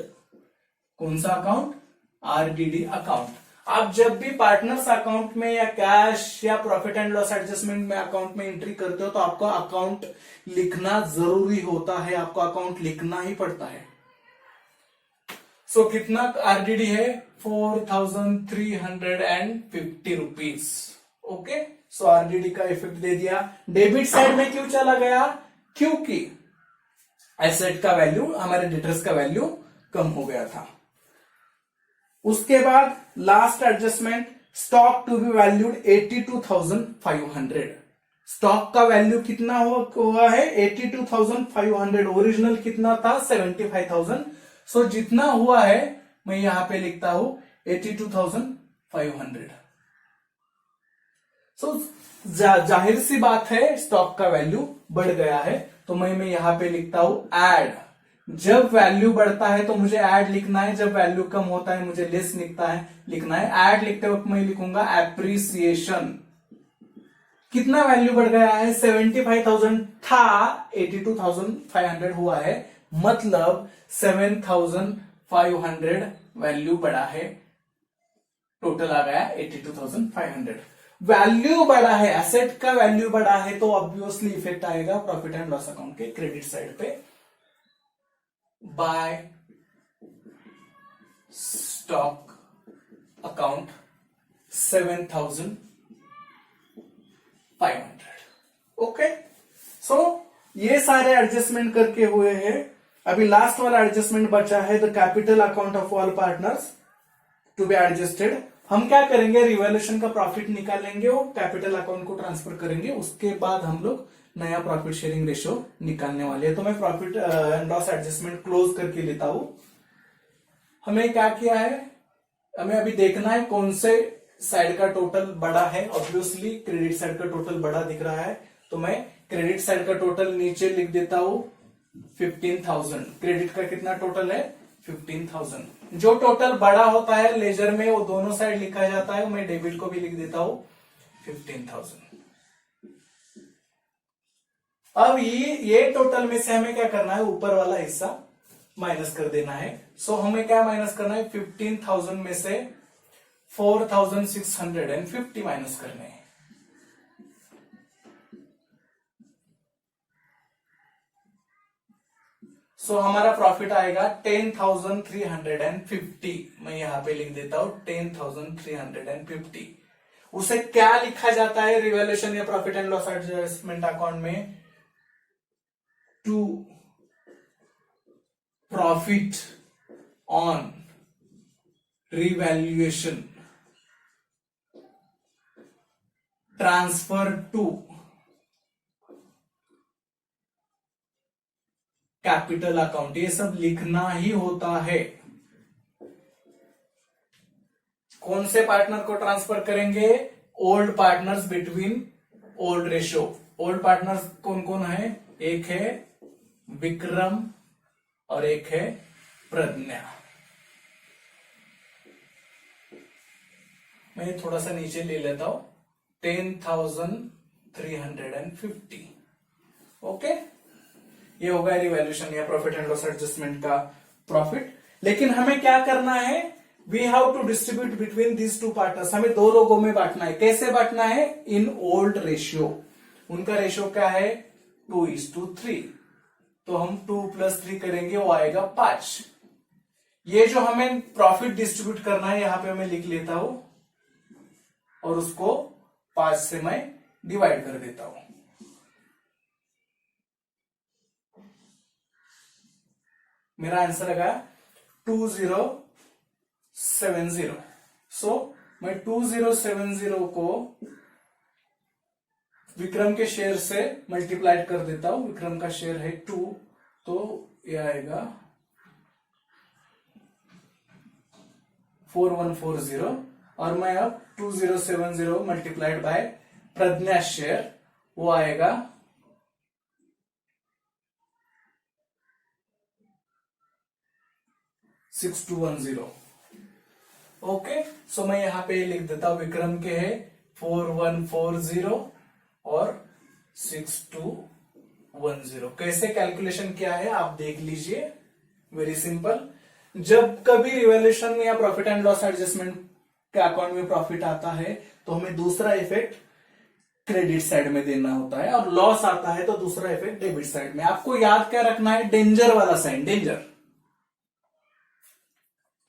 कौन सा अकाउंट, आरडीडी अकाउंट। आप जब भी पार्टनर्स अकाउंट में या कैश या प्रॉफिट एंड लॉस एडजस्टमेंट में अकाउंट में एंट्री करते हो तो आपको अकाउंट लिखना जरूरी होता है, आपको अकाउंट लिखना ही पड़ता है। सो कितना आरडीडी है, 4,350 रुपीज। ओके, सो आरडीडी का इफेक्ट दे दिया। डेबिट साइड में क्यों चला गया, क्योंकि एसेट का वैल्यू, हमारे डेटर्स का वैल्यू कम हो गया था। उसके बाद last adjustment, stock to be valued 82,500। Stock का वैल्यू कितना हुआ है 82,500, ओरिजिनल कितना था 75,000। सो जितना हुआ है मैं यहां पे लिखता हूं 82,500। सो जाहिर सी बात है स्टॉक का वैल्यू बढ़ गया है, तो मैं यहां पे लिखता हूं ऐड। जब वैल्यू बढ़ता है तो मुझे ऐड लिखना है, जब वैल्यू कम होता है मुझे लेस लिखना है। ऐड लिखते वक्त मैं लिखूंगा एप्रिसिएशन। कितना वैल्यू बढ़ गया है, 75,000 था, 82,500 हुआ है, मतलब 7,500 वैल्यू बढ़ा है, टोटल आ गया 82,500। वैल्यू बढ़ा है, एसेट का वैल्यू बढ़ा है, तो ऑब्वियसली इफेक्ट आएगा प्रॉफिट एंड लॉस अकाउंट के क्रेडिट साइड पे। By stock account 7,500। Okay, so ये सारे एडजस्टमेंट करके हुए हैं। अभी लास्ट वाला एडजस्टमेंट बचा है, the capital account of all partners to be adjusted. हम क्या करेंगे, रिवैल्यूएशन का प्रॉफिट निकालेंगे और कैपिटल अकाउंट को ट्रांसफर करेंगे, उसके बाद हम लोग नया प्रॉफिट शेयरिंग रेशियो निकालने वाले हैं। तो मैं profit and loss adjustment close करके लेता हूं। हमें क्या किया है, हमें अभी देखना है कौन से साइड का टोटल बड़ा है। ऑब्वियसली क्रेडिट साइड का टोटल बड़ा दिख रहा है, तो मैं क्रेडिट साइड का टोटल नीचे लिख देता हूं 15,000। क्रेडिट का कितना टोटल है 15,000। जो टोटल बड़ा होता है लेजर में वो दोनों साइड लिखा जाता है, मैं डेबिट को भी लिख देता हूं 15,000। अब ये टोटल में से हमें क्या करना है, ऊपर वाला हिस्सा माइनस कर देना है। सो हमें क्या माइनस करना है, 15,000 में से 4,650 माइनस करने हैं। सो हमारा प्रॉफिट आएगा 10,350। मैं यहां पे लिख देता हूं 10,350। उसे क्या लिखा जाता है रिवैल्यूएशन या profit and loss adjustment account में, to profit on revaluation transfer to capital account. ये सब लिखना ही होता है। कौन से पार्टनर को ट्रांसफर करेंगे, old partners between old ratio. Old partners कौन कौन है, एक है विक्रम और एक है प्रज्ञा। मैं ये थोड़ा सा नीचे ले लेता हूं, 10,350। ओके, ये होगा रिवैल्यूएशन या प्रॉफिट एंड लॉस एडजस्टमेंट का प्रॉफिट। लेकिन हमें क्या करना है, we have to distribute between these two partners. हमें दो लोगों में बांटना है। कैसे बांटना है? In old ratio. उनका रेशियो क्या है? 2:3। तो हम 2 + 3 करेंगे, वो आएगा 5। ये जो हमें प्रॉफिट डिस्ट्रीब्यूट करना है, यहां पे मैं लिख लेता हूं और उसको 5 से मैं डिवाइड कर देता हूं। मेरा आंसर आएगा 2070। सो मैं 2070 को विक्रम के शेयर से मल्टीप्लाइड कर देता हूं। विक्रम का शेयर है 2, तो ये आएगा 4140। और मैं अब 2070 मल्टीप्लाइड बाय प्रज्ञा शेयर, वो आएगा 6210। ओके, सो मैं यहां पे लिख देता हूं, विक्रम के है 4140 और 6210। कैसे कैलकुलेशन किया है आप देख लीजिए, वेरी सिंपल। जब कभी रिवैल्यूएशन में या प्रॉफिट एंड लॉस एडजस्टमेंट के अकाउंट में प्रॉफिट आता है तो हमें दूसरा इफेक्ट क्रेडिट साइड में देना होता है, और लॉस आता है तो दूसरा इफेक्ट डेबिट साइड में। आपको याद क्या रखना है? डेंजर वाला साइन, डेंजर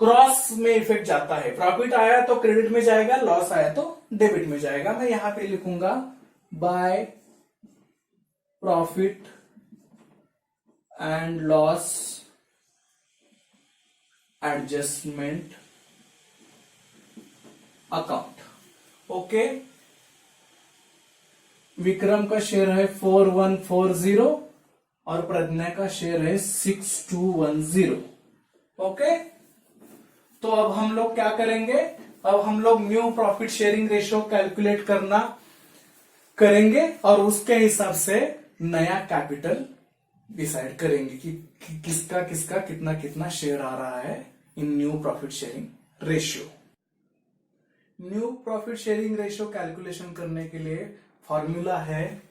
क्रॉस में इफेक्ट जाता है। प्रॉफिट आया तो क्रेडिट में जाएगा, लॉस आया तो डेबिट में जाएगा। मैं यहां पे लिखूंगा by profit and loss adjustment account. Okay, Vikram का शेयर है 4140 और प्रज्ञा का शेयर है 6210। ओके, तो अब हम लोग क्या करेंगे? अब हम लोग new profit sharing ratio calculate करेंगे और उसके हिसाब से नया कैपिटल डिसाइड करेंगे कि किसका किसका कितना कितना शेयर आ रहा है in new profit sharing ratio. New profit sharing ratio calculation करने के लिए फॉर्मूला है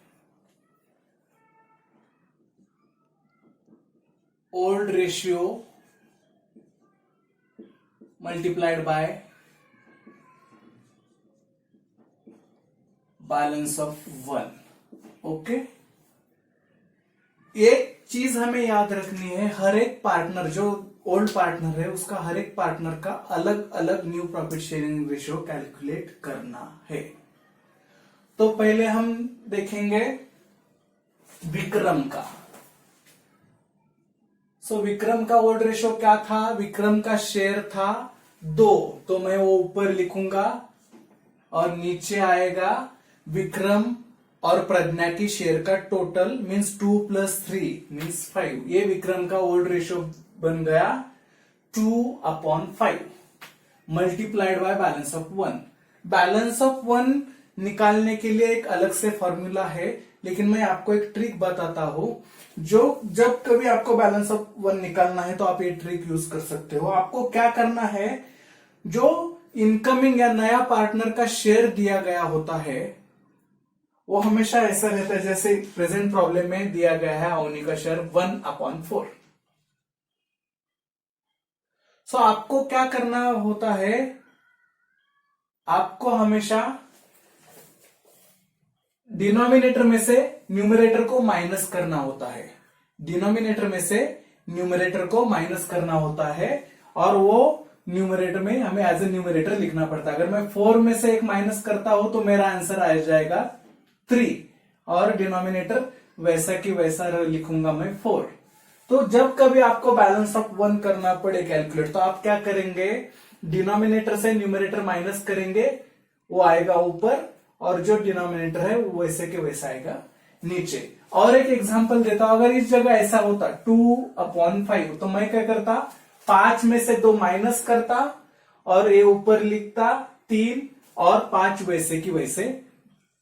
old ratio multiplied by balance of 1। Okay, एक चीज हमें याद रखनी है, हर एक पार्टनर जो ओल्ड पार्टनर है उसका हर एक पार्टनर का अलग अलग new profit sharing ratio calculate करना है। तो पहले हम देखेंगे विक्रम का। सो विक्रम का ओल्ड रेशियो क्या था? विक्रम का शेयर था 2, तो मैं वो ऊपर लिखूंगा और नीचे आएगा विक्रम और प्रज्ञा की शेयर का टोटल मींस 2 + 3 मींस 5। ये विक्रम का ओल्ड रेशियो बन गया 2/5 multiplied by balance of 1। Balance of 1 निकालने के लिए एक अलग से फॉर्मूला है, लेकिन मैं आपको एक ट्रिक बताता हूं। जो जब कभी आपको बैलेंस ऑफ 1 निकालना है तो आप ये ट्रिक यूज कर सकते हो। आपको क्या करना है, जो इनकमिंग या नया पार्टनर का शेयर दिया गया होता है वो हमेशा ऐसा रहता है जैसे प्रेजेंट प्रॉब्लम में दिया गया है अवनी का शेयर 1/4। सो आपको क्या करना होता है, आपको हमेशा डिनोमिनेटर में से न्यूमरेटर को माइनस करना होता है। डिनोमिनेटर में से न्यूमरेटर को माइनस करना होता है और वो न्यूमरेटर में हमें एज ए न्यूमरेटर लिखना पड़ता है। अगर मैं 4 में से एक माइनस करता हूं तो मेरा आंसर आ जाएगा 3 और डिनोमिनेटर वैसा की वैसा लिखूंगा मैं 4। तो जब कभी आपको बैलेंस ऑफ 1 करना पड़े कैलकुलेट, तो आप क्या करेंगे, डिनोमिनेटर से न्यूमरेटर माइनस करेंगे, वो आएगा ऊपर, और जो डिनोमिनेटर है वो वैसे के वैसा आएगा नीचे। और एक एग्जांपल देता हूं, अगर इस जगह ऐसा होता 2/5 तो मैं क्या करता, 5 में से 2 माइनस करता और ये ऊपर लिखता 3 और 5 वैसे की वैसे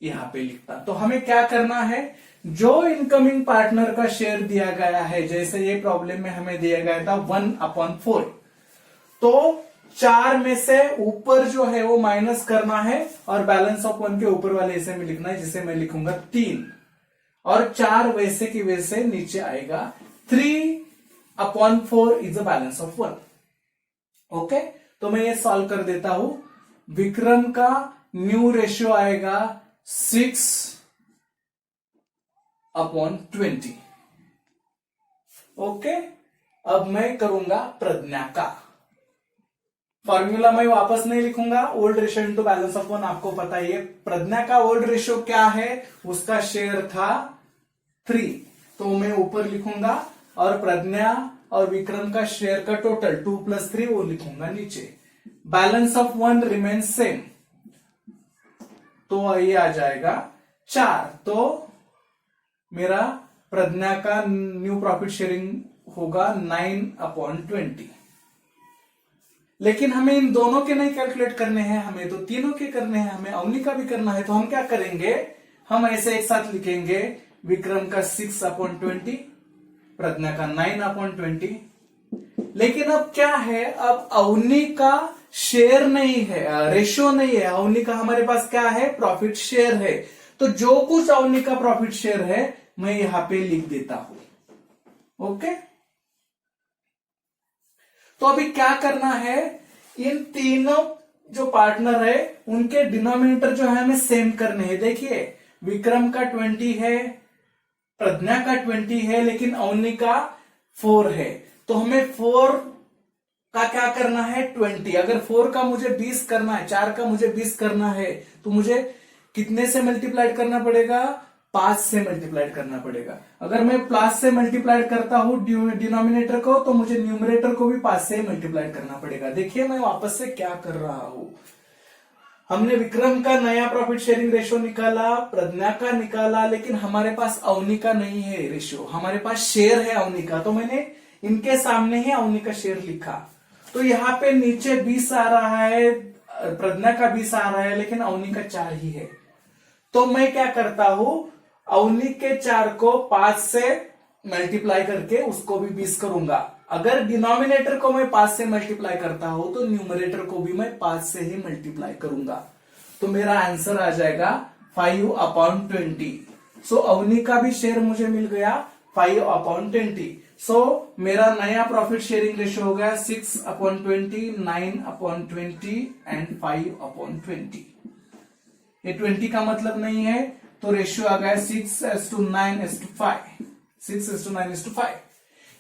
यहां पे लिखता। तो हमें क्या करना है, जो इनकमिंग पार्टनर का शेयर दिया गया है, जैसे ये प्रॉब्लम में हमें दिया गया था 1/4, तो 4 में से ऊपर जो है वो माइनस करना है और बैलेंस ऑफ 1 के ऊपर वाले हिस्से में लिखना है, जिसे मैं लिखूंगा 3, और 4 वैसे की वैसे नीचे आएगा। 3/4 is the balance of 1। Okay, तो मैं ये सॉल्व कर देता हूं। विक्रम का न्यू रेशियो आएगा 6/20। ओके, अब मैं करूंगा प्रज्ञा का। फॉर्मूला मैं वापस नहीं लिखूंगा, old ratio into balance of 1 आपको पता ही है। प्रज्ञा का ओल्ड रेशियो क्या है, उसका शेयर था 3, तो मैं ऊपर लिखूंगा, और प्रज्ञा और विक्रम का शेयर का टोटल 2 + 3 वो लिखूंगा नीचे। बैलेंस ऑफ 1 रिमेन सेम, तो ये आ जाएगा 4। तो मेरा प्रज्ञा का न्यू प्रॉफिट शेयरिंग होगा 9/20। लेकिन हमें इन दोनों के नहीं कैलकुलेट करने हैं, हमें तो तीनों के करने हैं, हमें अवनी का भी करना है। तो हम क्या करेंगे, हम ऐसे एक साथ लिखेंगे, विक्रम का 6/20, प्रज्ञा का 9/20। लेकिन अब क्या है, अब अवनी का शेयर नहीं है, रेशियो नहीं है, अवनी का हमारे पास क्या है, प्रॉफिट शेयर है। तो जो कुछ अवनी का प्रॉफिट शेयर है मैं यहां पे लिख देता हूं। ओके, तो अभी क्या करना है, इन तीनों जो पार्टनर है उनके डिनोमिनेटर जो है हमें सेम करने हैं। देखिए, विक्रम का 20 है, प्रज्ञा का 20 है, लेकिन अवनी का 4 है। तो हमें 4 का क्या करना है, 20। अगर 4 का मुझे 20 करना है, 4 का मुझे 20 करना है, तो मुझे कितने से मल्टीप्लाइड करना पड़ेगा, 5 से मल्टीप्लाइड करना पड़ेगा। अगर मैं प्लस से मल्टीप्लाइड करता हूं डिनोमिनेटर को, तो मुझे न्यूमरेटर को भी 5 से मल्टीप्लाइड करना पड़ेगा। देखिए मैं वापस से क्या कर रहा हूं, हमने विक्रम का नया प्रॉफिट शेयरिंग रेशियो निकाला, प्रज्ञा का निकाला, लेकिन हमारे पास अवनी का नहीं है रेशियो, हमारे पास शेयर है अवनी का। तो मैंने इनके सामने ही अवनी का शेयर लिखा। तो यहाँ पे नीचे 20 आ रहा है, प्रज्ञा का 20 आ रहा है, लेकिन अवनी का 4 ही है। तो मैं क्या करता हूं, अवनी के 4 को 5 से मल्टीप्लाई करके उसको भी 20 करूंगा। अगर डिनोमिनेटर को मैं 5 से मल्टीप्लाई करता हूं तो न्यूमरेटर को भी मैं 5 से ही मल्टीप्लाई करूंगा। तो मेरा आंसर आ जाएगा 5/20। सो अवनी का भी शेयर मुझे मिल गया 5/20। सो मेरा नया प्रॉफिट शेयरिंग रेशियो हो गया 6/20, 9/20 एंड 5/20। ये 20 का मतलब नहीं है, तो रेशियो आ गया 6:9:5। 6:9:5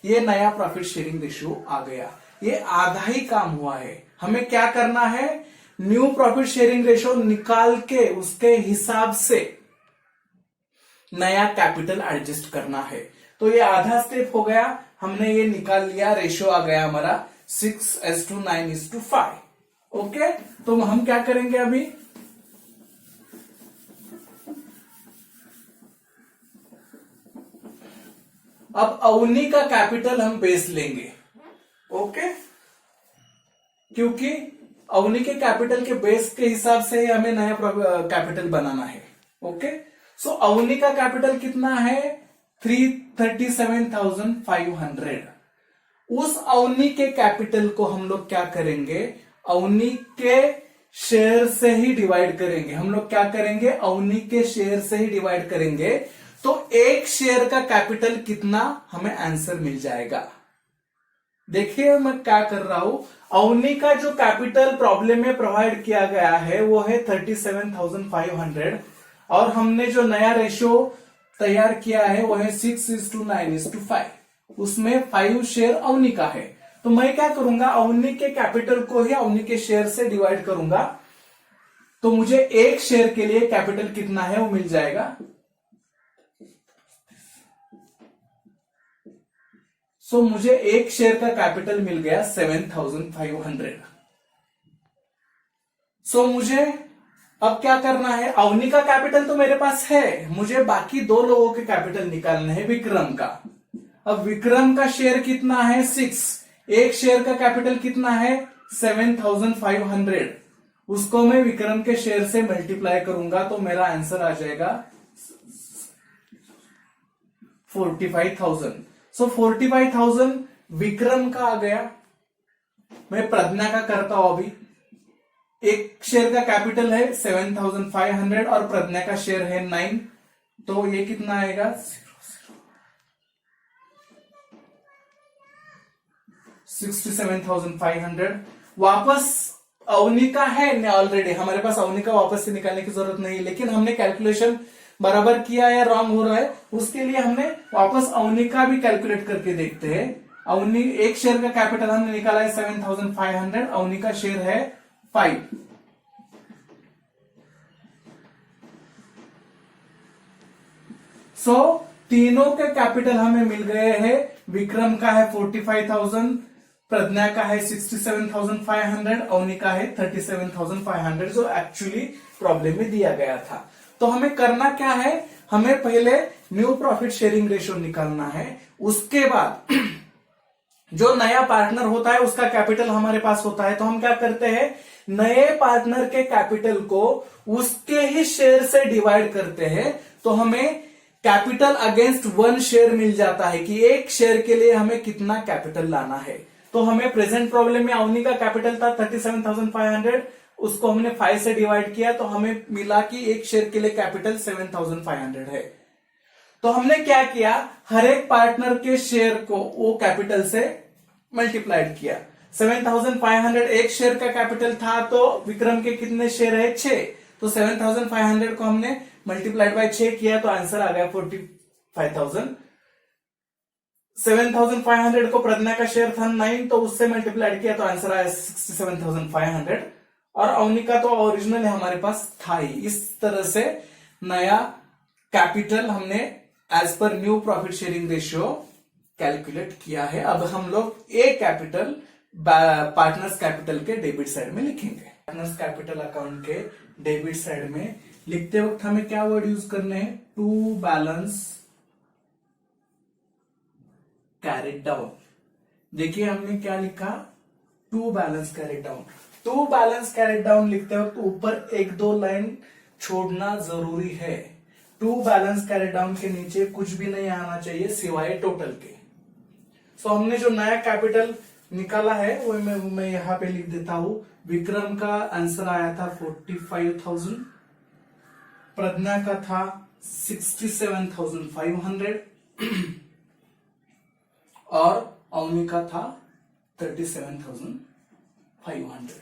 ये नया प्रॉफिट शेयरिंग रेशियो आ गया। ये आधा ही काम हुआ है। हमें क्या करना है, न्यू प्रॉफिट शेयरिंग रेशियो निकाल के उसके हिसाब से नया कैपिटल एडजस्ट करना है। तो ये आधा स्टेप हो गया, हमने ये निकाल लिया, रेशियो आ गया हमारा 6:9:5। ओके, तो हम क्या करेंगे अभी, अब अवनी का कैपिटल हम बेस लेंगे। ओके, क्योंकि अवनी के कैपिटल के बेस के हिसाब से ही हमें नया कैपिटल बनाना है। ओके, सो अवनी का कैपिटल कितना है, 337,500। उस अवनी के कैपिटल को हम लोग क्या करेंगे, अवनी के शेयर से ही डिवाइड करेंगे। हम लोग क्या करेंगे, अवनी के शेयर से ही डिवाइड करेंगे, तो एक शेयर का कैपिटल कितना हमें आंसर मिल जाएगा। देखिए मैं क्या कर रहा हूं, अवनी का जो कैपिटल प्रॉब्लम में प्रोवाइड किया गया है वो है 37,500, और हमने जो नया रेशियो तैयार किया है वो है 6:9:5। उसमें 5 शेयर अवनी का है। तो मैं क्या करूंगा, अवनी के कैपिटल को ही अवनी के शेयर से डिवाइड करूंगा, तो मुझे एक शेयर के लिए कैपिटल कितना है वो मिल जाएगा। सो मुझे एक शेयर का कैपिटल मिल गया 7,500। सो मुझे अब क्या करना है, अवनी का कैपिटल तो मेरे पास है, मुझे बाकी 2 लोगों के कैपिटल निकालना है विक्रम का। अब विक्रम का शेयर कितना है, 6। एक शेयर का कैपिटल कितना है, 7,500। उसको मैं विक्रम के शेयर से मल्टीप्लाई करूंगा, तो मेरा आंसर आ जाएगा 45,000। सो 45,000 विक्रम का आ गया। मैं प्रज्ञा का करता हूं अभी। एक शेयर का कैपिटल है 7,500 और प्रज्ञा का शेयर है 9, तो ये कितना आएगा 67,500। वापस अवनी का है ऑलरेडी, हमारे पास अवनी का वापस से निकालने की जरूरत नहीं, लेकिन हमने कैलकुलेशन बराबर किया या रॉन्ग हो रहा है उसके लिए हमने वापस अवनी का भी कैलकुलेट करके देखते हैं। अवनी एक शेयर का कैपिटल हमने निकाला है 7,500, अवनी का शेयर है 5। सो तीनों के कैपिटल हमें मिल गए हैं। विक्रम का है 45,000, प्रज्ञा का है 67,500, अवनी का है 37,500, जो एक्चुअली प्रॉब्लम में दिया गया था। तो हमें करना क्या है, हमें पहले न्यू प्रॉफिट शेयरिंग रेशियो निकालना है। उसके बाद जो नया पार्टनर होता है उसका कैपिटल हमारे पास होता है, तो हम क्या करते हैं, नए पार्टनर के कैपिटल को उसके ही शेयर से डिवाइड करते हैं। तो हमें कैपिटल अगेंस्ट 1 शेयर मिल जाता है कि एक शेयर के लिए हमें कितना कैपिटल लाना है। तो हमें प्रेजेंट प्रॉब्लम में अवनी का कैपिटल था 37,500, उसको हमने 5 से डिवाइड किया तो हमें मिला कि एक शेयर के लिए कैपिटल 7,500 है। तो हमने क्या किया, हर एक पार्टनर के शेयर को वो कैपिटल से मल्टीप्लाइड किया। 7,500 एक शेयर का कैपिटल था, तो विक्रम के कितने शेयर है 6, तो 7,500 को हमने मल्टीप्लाइड बाय 6 किया तो आंसर आ गया 45,000। 7,500 को प्रज्ञा का शेयर था 9, तो उससे मल्टीप्लाइड किया तो आंसर आया 67,500, और अवनी का तो ओरिजिनल हमारे पास था ही। इस तरह से नया कैपिटल हमने as per new profit sharing ratio calculate किया है। अब हम लोग ए कैपिटल पार्टनर्स कैपिटल के डेबिट साइड में लिखेंगे। पार्टनर्स कैपिटल अकाउंट के डेबिट साइड में लिखते वक्त हमें क्या वर्ड यूज करने हैं, टू बैलेंस कैरिड डाउन। देखिए हमने क्या लिखा, to balance carried down. To balance carried down लिखते वक्त ऊपर 1-2 लाइन छोड़ना जरूरी है। टू बैलेंस कैरिड डाउन के नीचे कुछ भी नहीं आना चाहिए सिवाय टोटल के। सो हमने जो नया कैपिटल निकाला है वो मैं यहां पे लिख देता हूं। विक्रम का आंसर आया था 45,000, प्रज्ञा का था 67,500 और अवनी का था 37,500।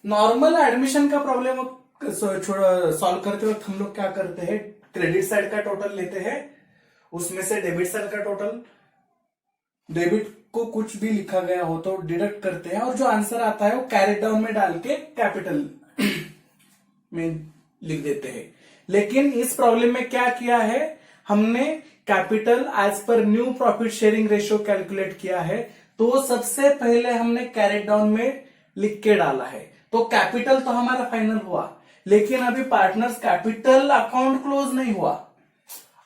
नॉर्मल एडमिशन का प्रॉब्लम सॉल्व करते वक्त हम लोग क्या करते हैं, क्रेडिट साइड का टोटल लेते हैं, उसमें से डेबिट साइड का टोटल, डेबिट को कुछ भी लिखा गया हो तो डिडक्ट करते हैं, और जो आंसर आता है वो कैरी डाउन में डाल के कैपिटल में लिख देते हैं। लेकिन इस प्रॉब्लम में क्या किया है, हमने capital as per new profit sharing ratio calculate किया है, तो सबसे पहले हमने कैरेट डाउन में लिख के डाला है। तो कैपिटल तो हमारा फाइनल हुआ, लेकिन अभी पार्टनर्स कैपिटल अकाउंट क्लोज नहीं हुआ।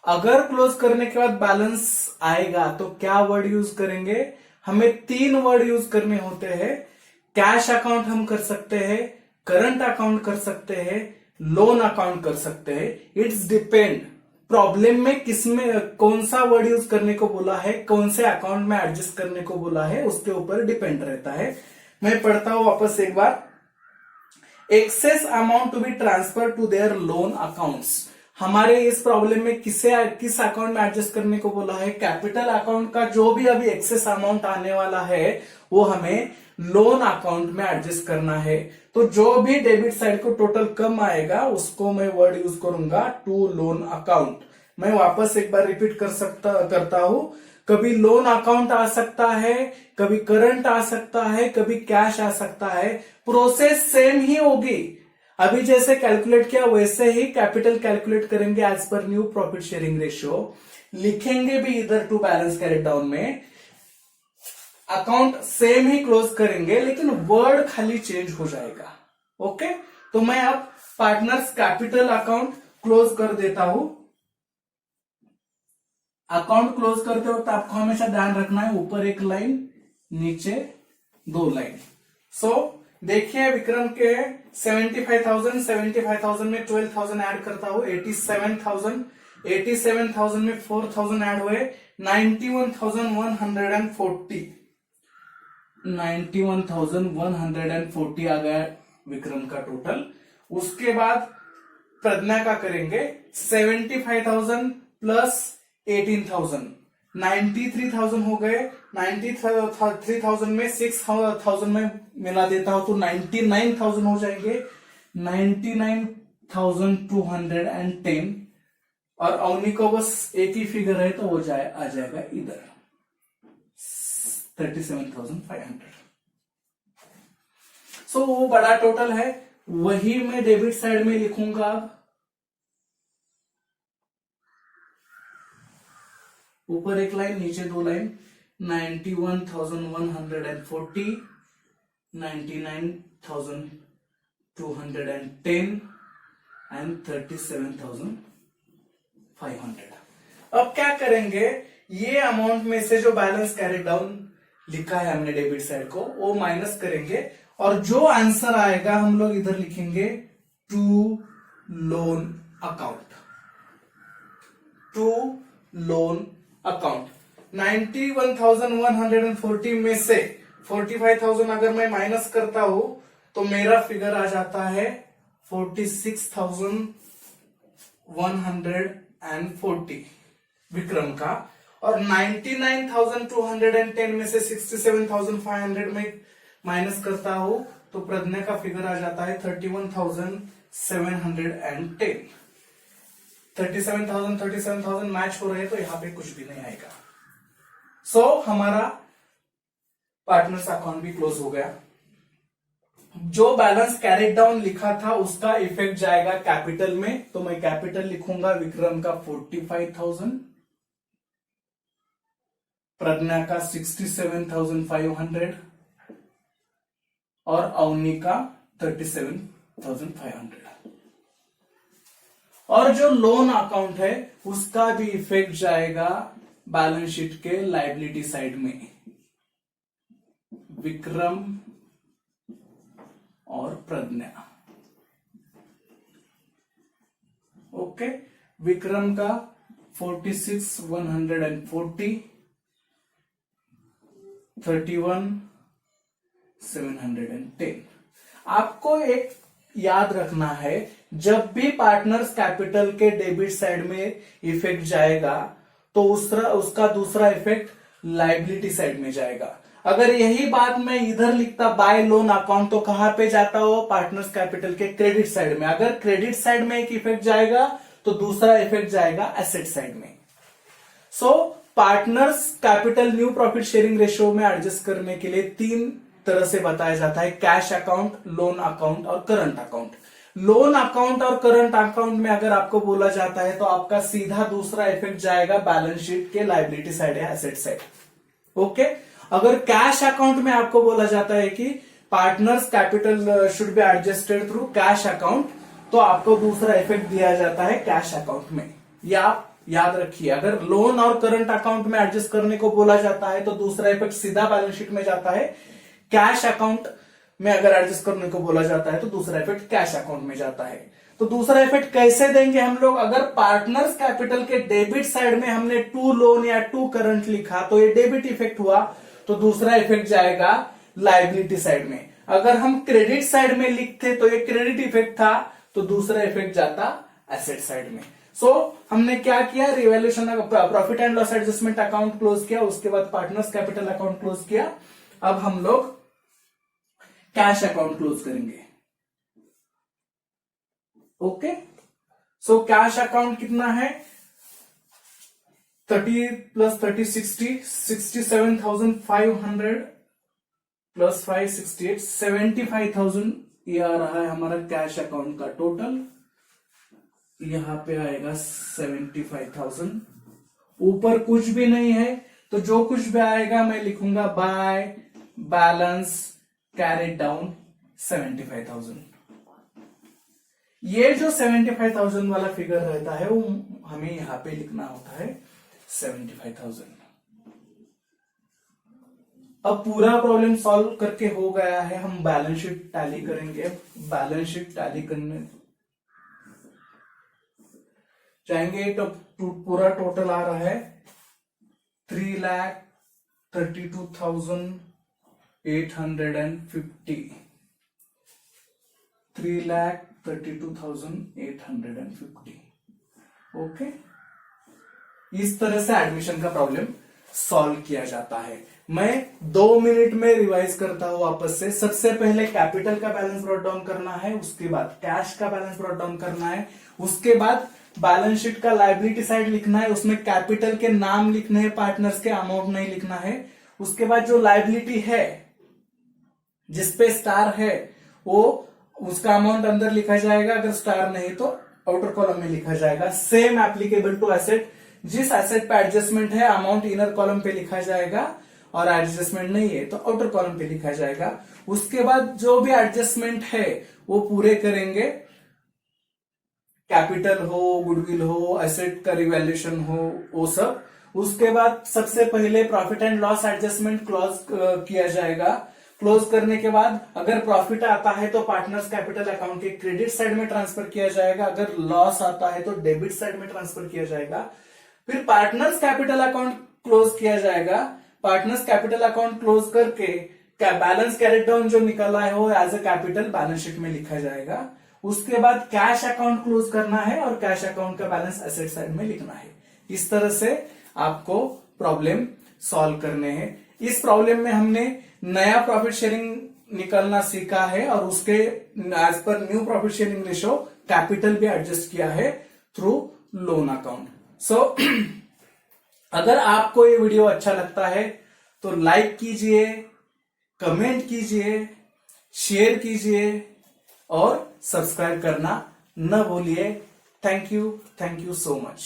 अगर क्लोज करने के बाद बैलेंस आएगा तो क्या वर्ड यूज करेंगे, हमें 3 वर्ड यूज करने होते हैं। कैश अकाउंट हम कर सकते हैं, करंट अकाउंट कर सकते हैं, लोन अकाउंट कर सकते हैं। इट्स डिपेंड प्रॉब्लम में किसमें कौन सा वर्ड यूज करने को बोला है, कौन से अकाउंट में एडजस्ट करने को बोला है, उसके ऊपर डिपेंड रहता है। मैं पढ़ता हूं वापस एक बार। Excess amount to be transfer to their loan accounts. हमारे इस प्रॉब्लम में किस अकाउंट में एडजस्ट करने को बोला है, कैपिटल अकाउंट का जो भी अभी एक्सेस अमाउंट आने वाला है वो हमें लोन अकाउंट में एडजस्ट करना है। तो जो भी डेबिट साइड को टोटल कम आएगा उसको मैं वर्ड यूज करूंगा टू लोन अकाउंट। मैं वापस एक बार रिपीट करता हूं। कभी लोन अकाउंट आ सकता है, कभी करंट आ सकता है, कभी कैश आ सकता है। प्रोसेस सेम ही होगी, अभी जैसे कैलकुलेट किया वैसे ही कैपिटल कैलकुलेट करेंगे as per new profit sharing ratio. लिखेंगे भी इधर टू बैलेंस कैरेट डाउन में, अकाउंट सेम ही क्लोज करेंगे, लेकिन वर्ड खाली चेंज हो जाएगा। ओके, तो मैं अब पार्टनर्स कैपिटल अकाउंट क्लोज कर देता हूं। अकाउंट क्लोज करते वक्त आपको हमेशा ध्यान रखना है, ऊपर एक लाइन, नीचे 2 लाइन। सो देखिए विक्रम के 75,000 में 12,000 ऐड करता हूं, 87,000 87,000 में 4,000 ऐड हुए, 91,140 91,140 आ गया विक्रम का टोटल। उसके बाद प्रज्ञा का करेंगे 75,000 प्लस 18,000, 93,000 हो गए। 93,000 में 6,000 में मिला देता हूं तो 99,000 हो जाएंगे, 99,210। और अवनी को बस एक ही फिगर है तो वो आ जाएगा इधर 37,500। सो वो बड़ा टोटल है, वही मैं डेबिट साइड में लिखूंगा। अब ऊपर एक लाइन नीचे दो लाइन, 91,140, 99,210 एंड 37,500। अब क्या करेंगे, ये अमाउंट में से जो बैलेंस कैरी डाउन लिखा है हमने डेबिट साइड को वो माइनस करेंगे और जो आंसर आएगा हम लोग इधर लिखेंगे to loan account, to loan account. 91,140 में से 45,000 अगर मैं माइनस करता हूं तो मेरा फिगर आ जाता है 46,140 विक्रम का। और 99,210 में से 67,500 में माइनस करता हूं तो प्रज्ञा का फिगर आ जाता है 31,710। 37,000 मैच हो रहे हैं तो यहां पे कुछ भी नहीं आएगा। सो हमारा पार्टनर्स अकाउंट भी क्लोज हो गया। जो बैलेंस कैरी डाउन लिखा था उसका इफेक्ट जाएगा कैपिटल में, तो मैं कैपिटल लिखूंगा विक्रम का 45,000, प्रज्ञा का 67,500 और अवनी का 37,500। और जो लोन अकाउंट है उसका भी इफेक्ट जाएगा बैलेंस शीट के लायबिलिटी साइड में, विक्रम और प्रज्ञा। ओके, विक्रम का 46,140, 31,710। आपको एक याद रखना है, जब भी पार्टनर्स कैपिटल के डेबिट साइड में इफेक्ट जाएगा तो उसका दूसरा इफेक्ट लायबिलिटी साइड में जाएगा। अगर यही बात मैं इधर लिखता बाय लोन अकाउंट तो कहां पे जाता हो, पार्टनर्स कैपिटल के क्रेडिट साइड में। अगर क्रेडिट साइड में एक इफेक्ट जाएगा तो दूसरा इफेक्ट जाएगा एसेट साइड में। So partners capital new profit sharing ratio में एडजस्ट करने के लिए तीन तरह से बताया जाता है, कैश अकाउंट, लोन अकाउंट और करंट अकाउंट। लोन अकाउंट और करंट अकाउंट में अगर आपको बोला जाता है तो आपका सीधा दूसरा इफेक्ट जाएगा बैलेंस शीट के लायबिलिटी साइड या एसेट साइड। ओके, अगर कैश अकाउंट में आपको बोला जाता है कि partners capital should be adjusted through cash account, तो आपको दूसरा इफेक्ट दिया जाता है कैश अकाउंट में। या आप याद रखिए, अगर लोन और करंट अकाउंट में एडजस्ट करने को बोला जाता है तो दूसरा इफेक्ट सीधा बैलेंस शीट में जाता है। कैश अकाउंट में अगर एडजस्ट करने को बोला जाता है तो दूसरा इफेक्ट कैश अकाउंट में जाता है। तो दूसरा इफेक्ट कैसे देंगे हम लोग, अगर पार्टनर्स कैपिटल के डेबिट साइड में हमने टू लोन या टू करंट लिखा तो ये डेबिट इफेक्ट हुआ, तो दूसरा इफेक्ट जाएगा लायबिलिटी साइड में। अगर हम क्रेडिट साइड में लिखते तो ये क्रेडिट इफेक्ट था, तो दूसरा इफेक्ट जाता एसेट साइड में। सो हमने क्या किया, revaluation profit and loss adjustment account close किया, उसके बाद पार्टनर्स कैपिटल अकाउंट क्लोज किया। अब हम लोग कैश अकाउंट क्लोज करेंगे। ओके, सो कैश अकाउंट कितना है, 30 प्लस 30 60, 67,500 प्लस 568, 75,000 ये आ रहा है हमारा कैश अकाउंट का टोटल। यहां पे आएगा 75,000, ऊपर कुछ भी नहीं है तो जो कुछ भी आएगा मैं लिखूंगा बाय बैलेंस कैरी डाउन 75,000। ये जो 75,000 वाला फिगर रहता है वो हमें यहां पे लिखना होता है 75,000। अब पूरा प्रॉब्लम सॉल्व करके हो गया है, हम बैलेंस शीट टैली करेंगे। बैलेंस शीट टैली करने जाएंगे तो पूरा टोटल आ रहा है 3,32,850, 3,32,850। ओके, इस तरह से एडमिशन का प्रॉब्लम सॉल्व किया जाता है। मैं 2 मिनट में रिवाइज करता हूं वापस से। सबसे पहले कैपिटल का बैलेंस ब्रॉट डाउन करना है, उसके बाद कैश का बैलेंस ब्रॉट डाउन करना है, उसके बाद बैलेंस शीट का लायबिलिटी साइड लिखना है, उसमें कैपिटल के नाम लिखने हैं, पार्टनर्स के अमाउंट नहीं लिखना है। उसके बाद जो लायबिलिटी है जिसपे स्टार है वो उसका अमाउंट अंदर लिखा जाएगा, अगर स्टार नहीं तो आउटर कॉलम में लिखा जाएगा। सेम एप्लीकेबल टू एसेट, जिस एसेट पे एडजस्टमेंट है अमाउंट इनर कॉलम पे लिखा जाएगा और एडजस्टमेंट नहीं है तो आउटर कॉलम पे लिखा जाएगा। उसके बाद जो भी एडजस्टमेंट है वो पूरे करेंगे, कैपिटल हो, गुडविल हो, एसेट का रिवैल्यूएशन हो, वो सब। उसके बाद सबसे पहले profit and loss adjustment close किया जाएगा। क्लोज करने के बाद अगर प्रॉफिट आता है तो पार्टनर्स कैपिटल अकाउंट के क्रेडिट साइड में ट्रांसफर किया जाएगा, अगर लॉस आता है तो डेबिट साइड में ट्रांसफर किया जाएगा। फिर पार्टनर्स कैपिटल अकाउंट क्लोज किया जाएगा। पार्टनर्स कैपिटल अकाउंट क्लोज करके बैलेंस कैरिड डाउन जो निकला है वो as a capital balance sheet में लिखा जाएगा। उसके बाद कैश अकाउंट क्लोज करना है और कैश अकाउंट का बैलेंस एसेट साइड में लिखना है। इस तरह से आपको प्रॉब्लम सॉल्व करने हैं। इस प्रॉब्लम में हमने नया प्रॉफिट शेयरिंग निकलना सीखा है और उसके as per new profit sharing ratio capital भी एडजस्ट किया है थ्रू लोन अकाउंट। सो अगर आपको ये वीडियो अच्छा लगता है तो लाइक कीजिए, कमेंट कीजिए, शेयर कीजिए और सब्सक्राइब करना न भूलिए। Thank you so much.